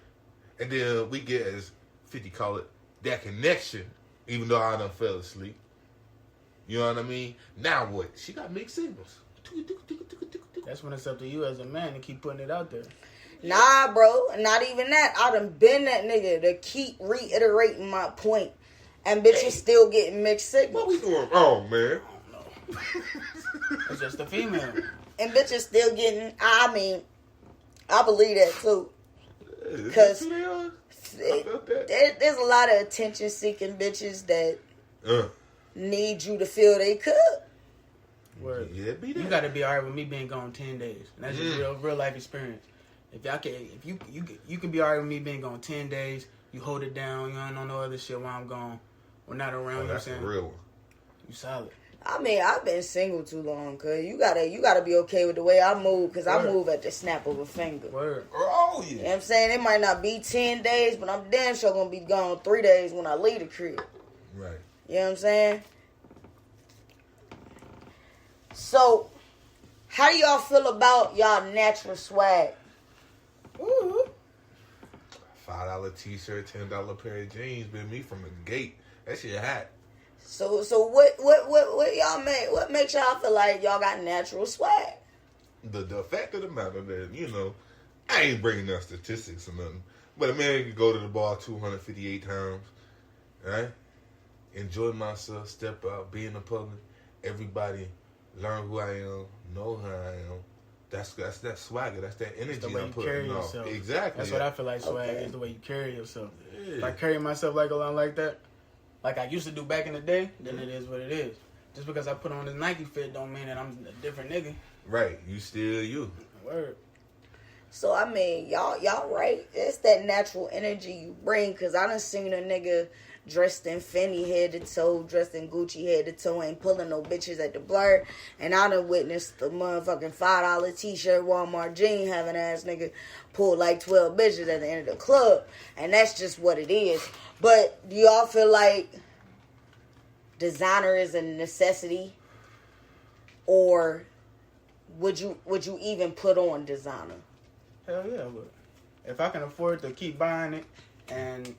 Speaker 2: and then we get, as 50 call it, that connection, even though I done fell asleep. You know what I mean? Now what? She got mixed signals.
Speaker 3: That's when it's up to you as a man to keep putting it out there.
Speaker 1: Nah, bro. Not even that. I done been that nigga to keep reiterating my point. And bitches still getting mixed signals.
Speaker 2: What we doing wrong, man?
Speaker 3: I don't know. It's just a female.
Speaker 1: And bitches still getting, I mean, I believe that too. Because there's a lot of attention-seeking bitches that need you to feel they could.
Speaker 3: Word.
Speaker 2: Yeah, be that.
Speaker 3: You got to be alright with me being gone 10 days, and that's just real life experience. If you can be alright with me being gone 10 days, you hold it down. You don't know no other shit while I'm gone. We're not around. You know what I'm
Speaker 2: That's a
Speaker 3: saying?
Speaker 2: real one.
Speaker 3: You solid.
Speaker 1: I mean, I've been single too long, cause you gotta be okay with the way I move, cause I move at the snap of a finger.
Speaker 3: Word.
Speaker 2: Oh yeah.
Speaker 1: You know what I'm saying? It might not be 10 days, but I'm damn sure gonna be gone 3 days when I leave the crib.
Speaker 2: Right.
Speaker 1: You know what I'm saying? So, how do y'all feel about y'all natural swag?
Speaker 3: Ooh.
Speaker 2: $5 t-shirt, $10 pair of jeans, been me from the gate. That shit hot.
Speaker 1: So what y'all make? What makes y'all feel like y'all got natural swag?
Speaker 2: The fact of the matter that, I ain't bringing up statistics or nothing, but a man can go to the bar 258 times, right? Enjoy myself, step out, be in the public. Everybody learn who I am, know who I am. That's that swagger. That's that energy
Speaker 3: the way
Speaker 2: I'm
Speaker 3: you
Speaker 2: putting
Speaker 3: carry
Speaker 2: off.
Speaker 3: yourself.
Speaker 2: Exactly.
Speaker 3: That's what I feel like swag is, the way you carry yourself. Yeah. If I carry myself like that, like I used to do back in the day, then it is what it is. Just because I put on this Nike fit don't mean that I'm a different nigga.
Speaker 2: Right. You still you.
Speaker 3: Word.
Speaker 1: So, I mean, y'all right. It's that natural energy you bring. Because I done seen a nigga dressed in Fendi head to toe, dressed in Gucci head to toe, ain't pulling no bitches at the blur. And I done witnessed the motherfucking $5 t-shirt Walmart jean having ass nigga pull like 12 bitches at the end of the club. And that's just what it is. But do y'all feel like designer is a necessity? Or would you even put on designer?
Speaker 3: Hell yeah, but if I can afford to keep buying it and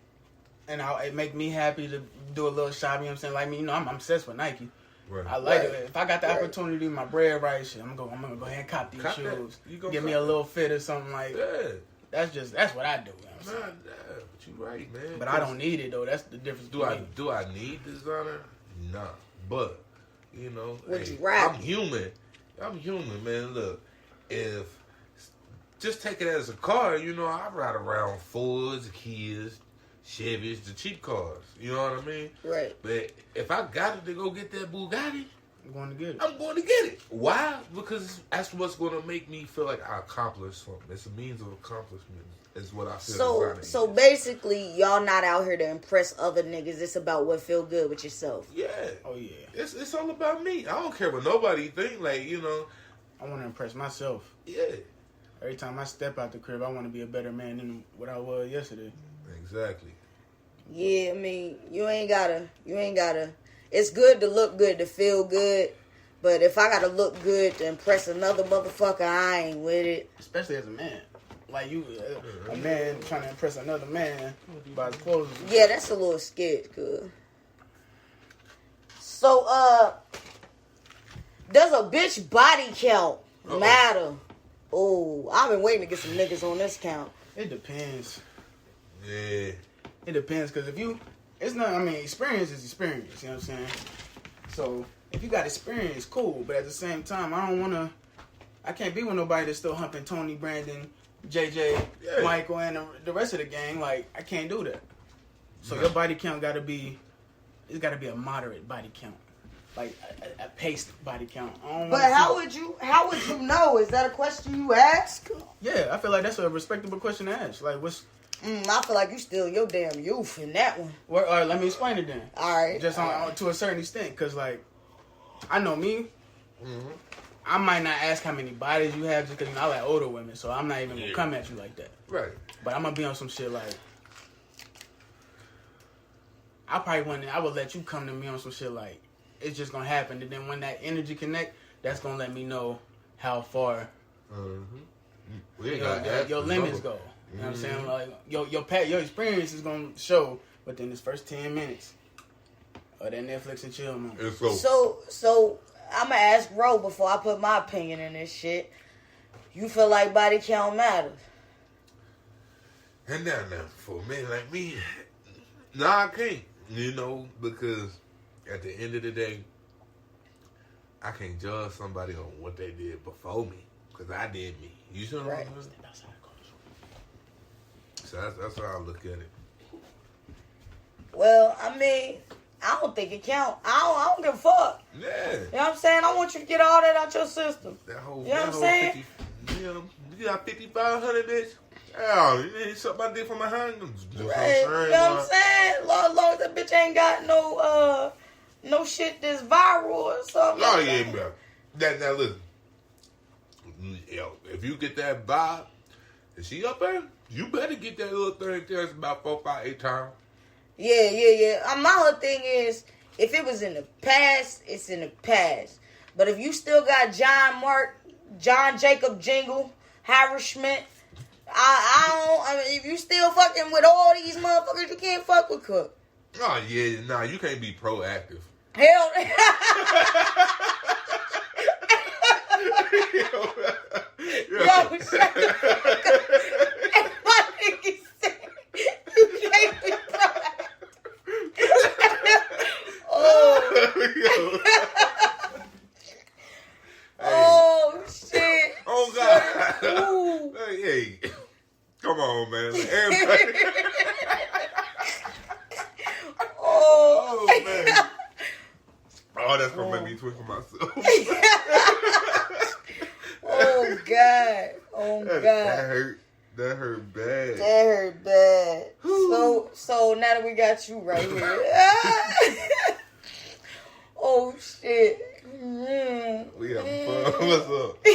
Speaker 3: it make me happy to do a little shopping, you know what I'm saying? Like me, I'm obsessed with Nike.
Speaker 2: Right.
Speaker 3: I like it. If I got the opportunity, my bread right, shit, I'm gonna go ahead and cop these shoes. Give me a little fit or something like that. That's what I do. You know what I'm saying?
Speaker 2: But you right, man.
Speaker 3: But I don't need it though. That's the difference.
Speaker 2: Do I need designer? Nah. But
Speaker 1: would you rock?
Speaker 2: I'm human, man. Look, if just take it as a car, I ride around Fords, Kias, Chevys, the cheap cars. You know what I mean?
Speaker 1: Right.
Speaker 2: But if I got it to go get that Bugatti,
Speaker 3: I'm going to get it.
Speaker 2: I'm going to get it. Why? Because that's what's going to make me feel like I accomplished something. It's a means of accomplishment. Is what I feel.
Speaker 1: So basically, y'all not out here to impress other niggas. It's about what feel good with yourself.
Speaker 2: Yeah.
Speaker 3: Oh yeah.
Speaker 2: It's all about me. I don't care what nobody think. Like
Speaker 3: I want to impress myself.
Speaker 2: Yeah.
Speaker 3: Every time I step out the crib, I want to be a better man than what I was yesterday.
Speaker 2: Exactly.
Speaker 1: Yeah, I mean, you ain't gotta. It's good to look good, to feel good. But if I gotta look good to impress another motherfucker, I ain't with it.
Speaker 3: Especially as a man. Like you, a man trying to impress another man by his clothes.
Speaker 1: Yeah, that's a little sketch, cuz. So, does a bitch body count matter? Oh, I've been waiting to get some niggas on this count.
Speaker 3: It depends.
Speaker 2: Yeah.
Speaker 3: It depends, because experience is experience, you know what I'm saying? So, if you got experience, cool, but at the same time, I can't be with nobody that's still humping Tony, Brandon, JJ, Michael, and the rest of the gang. Like, I can't do that. So your body count gotta be a moderate body count. Like a paced body count.
Speaker 1: But how would you know? Is that a question you ask?
Speaker 3: Yeah, I feel like that's a respectable question to ask. Like, what's...
Speaker 1: I feel like you still your damn youth in that one.
Speaker 3: Well, all right, let me explain it then.
Speaker 1: All right.
Speaker 3: Just to a certain extent, because, like, I know me. Mm-hmm. I might not ask how many bodies you have just because I like older women, so I'm not even going to come at you like that.
Speaker 2: Right.
Speaker 3: But I'm going to be on some shit like... I would let you come to me on some shit like, it's just going to happen. And then when that energy connect, that's going to let me know how far your limits go. You know what I'm saying? Like, your experience is going to show within this first 10 minutes of that Netflix and chill moment.
Speaker 1: So I'm going to ask Ro before I put my opinion in this shit. You feel like body count matters?
Speaker 2: And now, for a man like me, I can't. Because at the end of the day, I can't judge somebody on what they did before me. Because I did me. You see what I'm saying? So that's how I look at it.
Speaker 1: Well, I mean, I don't think it count. I don't give a fuck.
Speaker 2: Yeah.
Speaker 1: You know what I'm saying? I want you to get all that out your system.
Speaker 2: That whole,
Speaker 1: you know what I'm saying?
Speaker 2: You got 5,500, bitch. Oh, you need something I did for my hand.
Speaker 1: Right. You know what I'm saying? As long as that bitch ain't got no shit that's viral or something.
Speaker 2: Oh, yeah, bro. Now, listen. Yo, if you get that vibe, and she up there, you better get that little thing that's about 4, 5, 8 times.
Speaker 1: Yeah. My whole thing is, if it was in the past, it's in the past. But if you still got John Jacob Jingle, Harris Schmidt, I mean, if you still fucking with all these motherfuckers, you can't fuck with Cook.
Speaker 2: Oh yeah, nah, you can't be proactive.
Speaker 1: Hell. Yo, shut the fuck up. And my nigga said, you can't be proactive. Oh. Oh, shit.
Speaker 2: Oh, God. Hey, come on, man. Everybody.
Speaker 1: Oh,
Speaker 2: man. Oh, that's going to make me twinkle myself.
Speaker 1: Oh, God. Oh, God.
Speaker 2: That hurt. That hurt bad.
Speaker 1: That hurt bad. So now that we got you right here. Oh, shit.
Speaker 2: We having fun. What's up?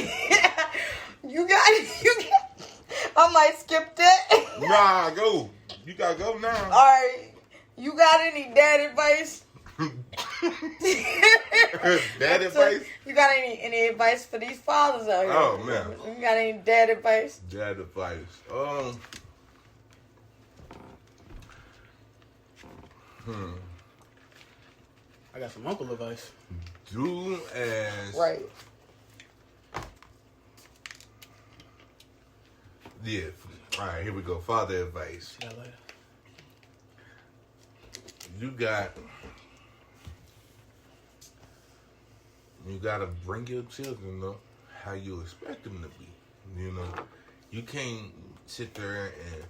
Speaker 1: You got. I might skip that.
Speaker 2: Nah, go. You gotta go now.
Speaker 1: All right. You got any dad advice?
Speaker 2: Dad advice?
Speaker 1: You got any advice for these fathers out here?
Speaker 2: Oh man.
Speaker 1: You got any dad advice?
Speaker 2: Dad advice.
Speaker 3: I got some uncle advice.
Speaker 2: Do as
Speaker 1: Right.
Speaker 2: Yeah. All right, here we go. Father advice.
Speaker 3: See that later.
Speaker 2: You gotta bring your children up how you expect them to be. You know, you can't sit there and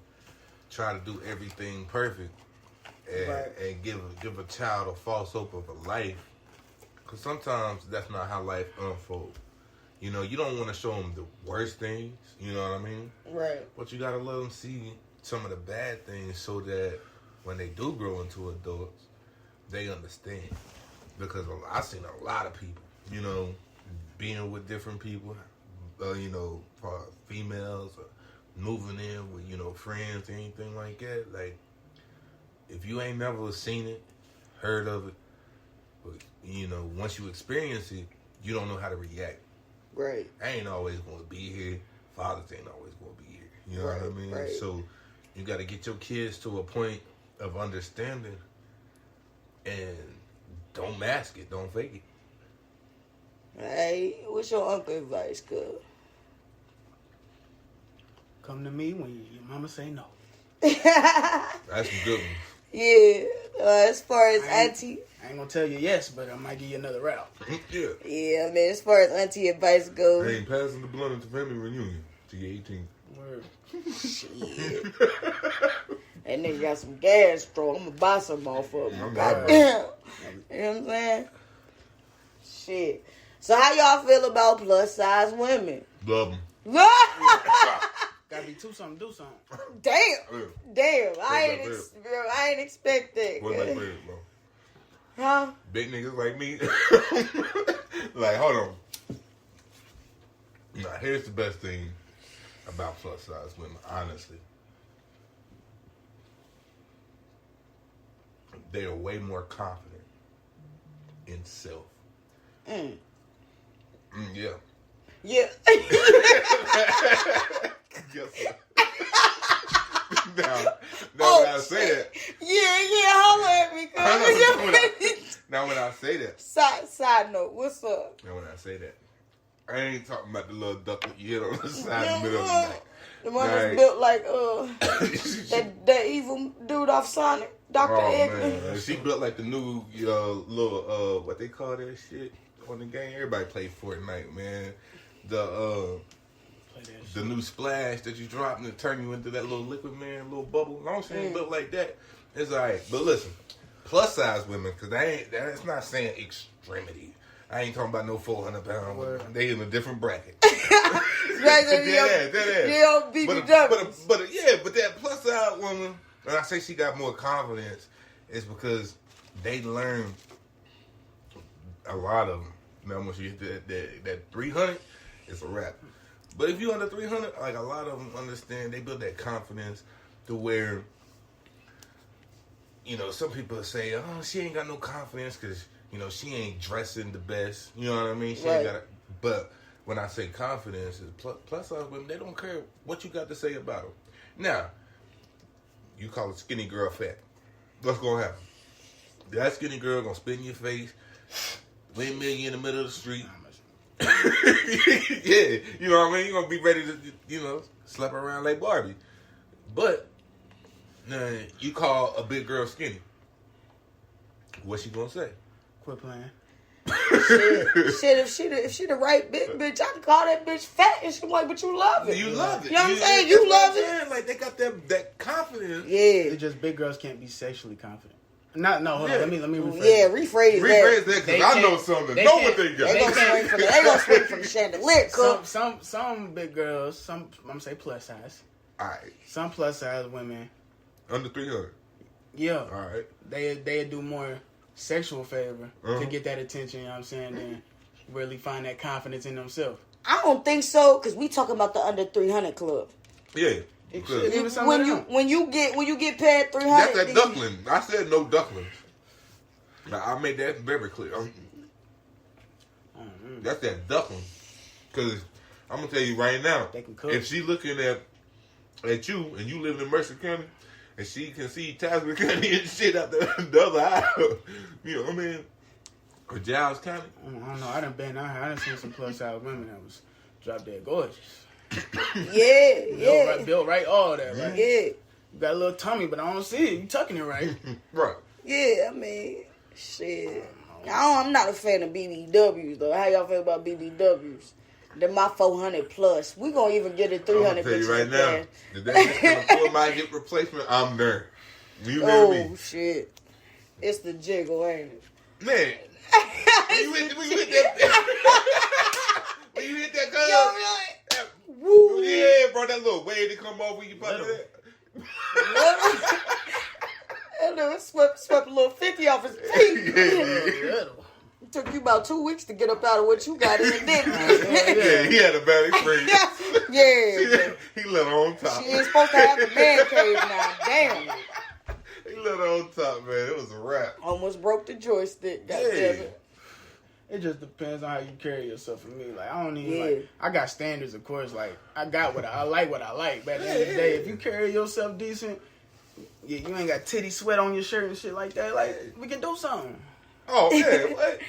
Speaker 2: try to do everything perfect and give a child a false hope of a life. Because sometimes that's not how life unfolds. You know, you don't want to show them the worst things. You know what I mean?
Speaker 1: Right.
Speaker 2: But you gotta let them see some of the bad things so that when they do grow into adults, they understand. Because I've seen a lot of people, you know, being with different people, you know, females, or moving in with, you know, friends, anything like that. Like, if you ain't never seen it, heard of it, but, you know, once you experience it, you don't know how to react.
Speaker 1: Right.
Speaker 2: I ain't always going to be here. Fathers ain't always going to be here. You know what I mean?
Speaker 1: Right.
Speaker 2: So you got to get your kids to a point of understanding and don't mask it. Don't fake it.
Speaker 1: Hey, what's your uncle advice, cuz?
Speaker 3: Come to me when your mama say no.
Speaker 2: That's some good ones.
Speaker 1: Yeah. As far as auntie.
Speaker 3: I ain't gonna tell you yes, but I might give you another route.
Speaker 2: Yeah.
Speaker 1: Yeah, man, as far as auntie advice goes.
Speaker 2: I ain't passing the blunt at the family reunion till you're 18.
Speaker 3: Word.
Speaker 1: Shit. That nigga got some gas throw. I'm gonna buy some off of him.
Speaker 2: I'm
Speaker 1: Goddamn. You know what I'm saying? Shit. So how y'all feel about plus size women?
Speaker 2: Love them.
Speaker 3: Gotta be something, do something.
Speaker 1: Damn. I ain't expect that.
Speaker 2: What's my favorite, bro?
Speaker 1: Huh?
Speaker 2: Big niggas like me. Like, hold on. Now, here's the best thing about plus size women, honestly. They are way more confident in self. Yeah.
Speaker 1: Yeah.
Speaker 2: Yes, sir. Now when I say that.
Speaker 1: Yeah, holla at me, cuz.
Speaker 2: Now when I say that.
Speaker 1: Side note, what's up?
Speaker 2: Now when I say that. I ain't talking about the little ducklet you hit on the side in the middle of the night.
Speaker 1: The one that's built like that evil dude off Sonic, Dr. Eggman.
Speaker 2: Man. She built like the new little what they call that shit on the game. Everybody play Fortnite, man. The new splash that you drop and it turn you into that little liquid man, little bubble. Long as she ain't built like that, it's alright. But listen, plus size women, because that's not saying extremity. I ain't talking about no 400-pound women. They in a different bracket.
Speaker 1: That
Speaker 2: But that plus size woman, when I say she got more confidence, is because they learn a lot of them. Now once you hit that 300, it's a wrap. But if you under 300, like a lot of them understand, they build that confidence to where, you know, some people say, oh, she ain't got no confidence because, you know, she ain't dressing the best. You know what I mean? She ain't got. But when I say confidence, is plus size women, they don't care what you got to say about them. Now, you call a skinny girl fat. What's gonna happen? That skinny girl gonna spit in your face, windmill you in the middle of the street. Yeah, you know what I mean? You're gonna be ready to, slap her around like Barbie. But you call a big girl skinny. What's she gonna say?
Speaker 3: Quit playing.
Speaker 1: Shit, if she the right bitch, I can call that bitch fat and she like, but you love it.
Speaker 2: You love it.
Speaker 1: You know what I'm saying? You love it.
Speaker 2: Like they got that confidence.
Speaker 1: Yeah.
Speaker 3: It's just big girls can't be sexually confident. Hold on. Let me rephrase.
Speaker 1: Yeah, rephrase that.
Speaker 2: Rephrase that because I know something. Know what they got.
Speaker 1: They gonna swing from the chandelier.
Speaker 3: Some big girls, I'm gonna say plus size.
Speaker 2: All right.
Speaker 3: Some plus size women.
Speaker 2: Under 300.
Speaker 3: Yeah.
Speaker 2: All right.
Speaker 3: They do more sexual favor to get that attention, you know what I'm saying, than really find that confidence in themselves.
Speaker 1: I don't think so, because we talking about the under 300 club.
Speaker 2: Yeah.
Speaker 1: When you get paid 300,
Speaker 2: that's that duckling. I said no ducklings. Now, I made that very clear. That's that duckling. Because I'm gonna tell you right now, if she looking at you and you live in Mercer County, and she can see Tasman County and shit out the other aisle, you know what I mean? Or Giles County.
Speaker 3: I don't know. I done seen some plus size women that was drop dead gorgeous.
Speaker 1: Yeah.
Speaker 3: Built right, all that, right?
Speaker 1: Yeah.
Speaker 3: You got a little tummy, but I don't see it. You tucking it right.
Speaker 2: Right.
Speaker 1: Yeah, I mean, shit. I'm not a fan of BBWs, though. How y'all feel about BBWs? They're my 400 plus. We gonna even get a 300.
Speaker 2: I'm gonna tell you right now, if that bitch can afford my hip replacement, I'm there. You hear me?
Speaker 1: Oh shit, it's the jiggle, ain't it?
Speaker 2: Man, when you hit that gun,
Speaker 1: yo, really? Woo.
Speaker 2: Yeah, bro, that little wave to come off when you pop that.
Speaker 1: And then swept a little 50 off his feet.
Speaker 3: Yeah.
Speaker 1: It took you about 2 weeks to get up out of what you got in the dick.
Speaker 2: Yeah, he had a belly free.
Speaker 1: Yeah.
Speaker 2: He let her on top.
Speaker 1: She ain't supposed to have a man cave now. Damn.
Speaker 2: He let her on top, man. It was a wrap.
Speaker 1: Almost broke the joystick. Goddamn it.
Speaker 3: It just depends on how you carry yourself. For me, like I don't even I got standards, of course. Like I got what I like. But at the end of the day, if you carry yourself decent, you ain't got titty sweat on your shirt and shit like that. Like we can do something.
Speaker 2: Oh yeah, what?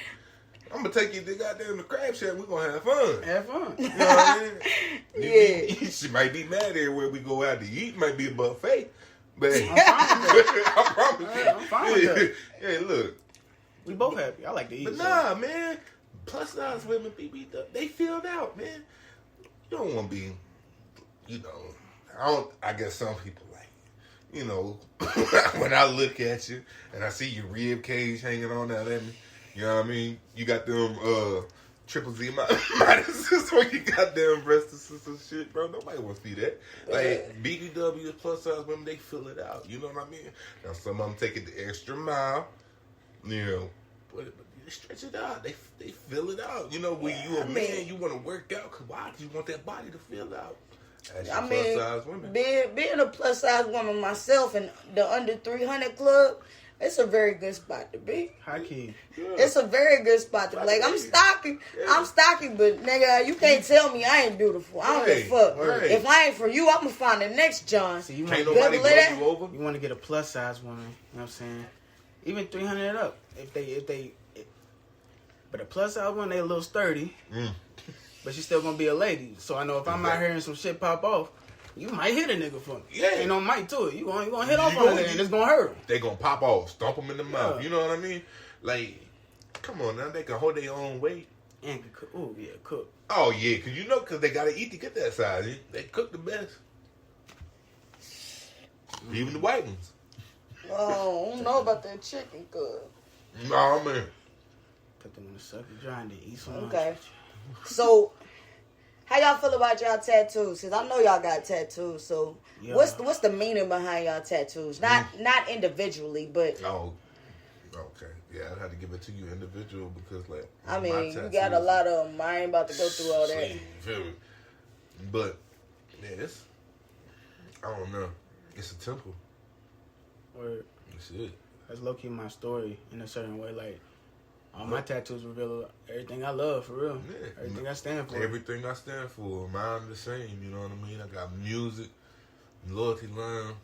Speaker 2: I'm gonna take you to goddamn the crab shack. We're gonna have fun.
Speaker 3: Have fun.
Speaker 2: You know what I mean?
Speaker 1: Yeah.
Speaker 2: She might be mad everywhere we go out to eat. Might be a buffet, but
Speaker 3: I
Speaker 2: promise you.
Speaker 3: I'm fine with that.
Speaker 2: Hey, look.
Speaker 3: We both happy. I like to eat.
Speaker 2: But nah, man. Plus size women, they filled out, man. You don't want to be, I guess some people like, when I look at you and I see your rib cage hanging on out at me, you know what I mean? You got them triple Z minuses when you got them breasts and shit, bro. Nobody wants to see that. Like, BBWs, plus size women, they fill it out. You know what I mean? Now, some of them take it the extra mile, but they stretch it out. They fill it out. When you a man, you want to work out. Cause why? Cause you want that body to fill out. That's your plus size women.
Speaker 1: Being a plus size woman myself and the under 300 club, it's a very good spot to be.
Speaker 3: High key.
Speaker 1: Yeah. It's a very good spot to be. Like, I'm stocky. Yeah. I'm stocky, but nigga, you can't tell me I ain't beautiful. I don't give a fuck. Right. If I ain't for you, I'm gonna find the next John.
Speaker 3: See, you
Speaker 2: can't nobody blow you over.
Speaker 3: You want to get a plus size woman. You know what I'm saying? Even 300 up. But a plus size one, they a little sturdy. But she's still gonna be a lady. So I know if I'm out here and some shit pop off, you might hit a nigga for me. Yeah. Ain't no might to it. You gonna hit off on it and it's gonna hurt.
Speaker 2: They gonna pop off, stomp them in the mouth. You know what I mean? Like, come on now, they can hold their own weight.
Speaker 3: And can cook. Oh yeah, cook.
Speaker 2: Oh yeah, cause they gotta eat to get that size. They cook the best. Even the white ones.
Speaker 1: Oh, I don't know about that chicken cook.
Speaker 2: Nah, man.
Speaker 3: Put them in the sucker dry and eat some.
Speaker 1: Okay. So, how y'all feel about y'all tattoos? Cause I know y'all got tattoos. So, what's the meaning behind y'all tattoos? Not individually, but.
Speaker 2: Oh, okay. Yeah, I'd have to give it to you individual because, like,
Speaker 1: I mean, you got a lot of them. I ain't about to go through all that.
Speaker 2: But yeah, I don't know. It's a temple.
Speaker 3: Word.
Speaker 2: That's it.
Speaker 3: That's low key my story in a certain way. Like, all my tattoos reveal everything I love, for real. Yeah. Everything I stand for.
Speaker 2: Everything I stand for. Mine the same, you know what I mean? I got music, loyalty line,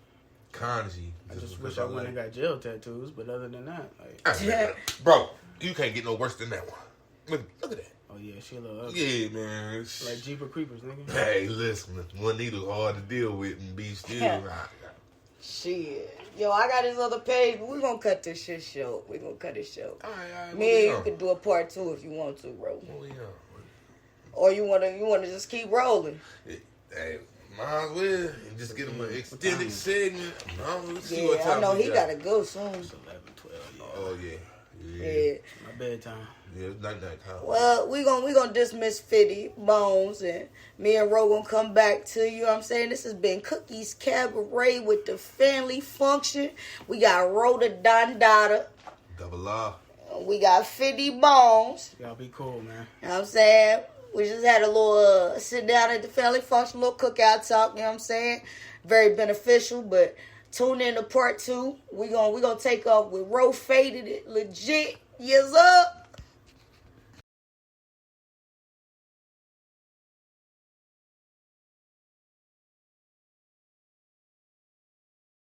Speaker 2: kanji.
Speaker 3: I just wish I wouldn't have got jail tattoos, but other than that,
Speaker 2: bro, you can't get no worse than that one. Look at that.
Speaker 3: Oh yeah, she a little ugly.
Speaker 2: Yeah, man.
Speaker 3: Like Jeepers Creepers, nigga.
Speaker 2: Hey, listen, one needle hard to deal with and be still.
Speaker 1: Shit. Yo, I got this other page, but we gonna cut this shit short. We gonna cut it short.
Speaker 2: All right,
Speaker 1: Me and you can do a part 2 if you want to, bro. Or you wanna just keep rolling.
Speaker 2: Hey, might as well just get him an extended segment.
Speaker 1: I know he gotta go soon.
Speaker 3: It's 11, 12, yeah.
Speaker 2: Oh yeah.
Speaker 1: Yeah.
Speaker 3: My bedtime.
Speaker 2: Yeah, it's not that time.
Speaker 1: Well, we gonna dismiss 50 Bones, and me and Ro gonna come back to you. I'm saying this has been Cookie's Cabaret with the family function. We got Rhoda Dondada.
Speaker 2: Double R.
Speaker 1: We got 50 Bones.
Speaker 3: Y'all be cool, man.
Speaker 1: You know what I'm saying? We just had a little sit down at the family function, little cookout talk, you know what I'm saying? Very beneficial, but tune in to part 2. We gonna take off with Ro Faded It Legit. Yes, up.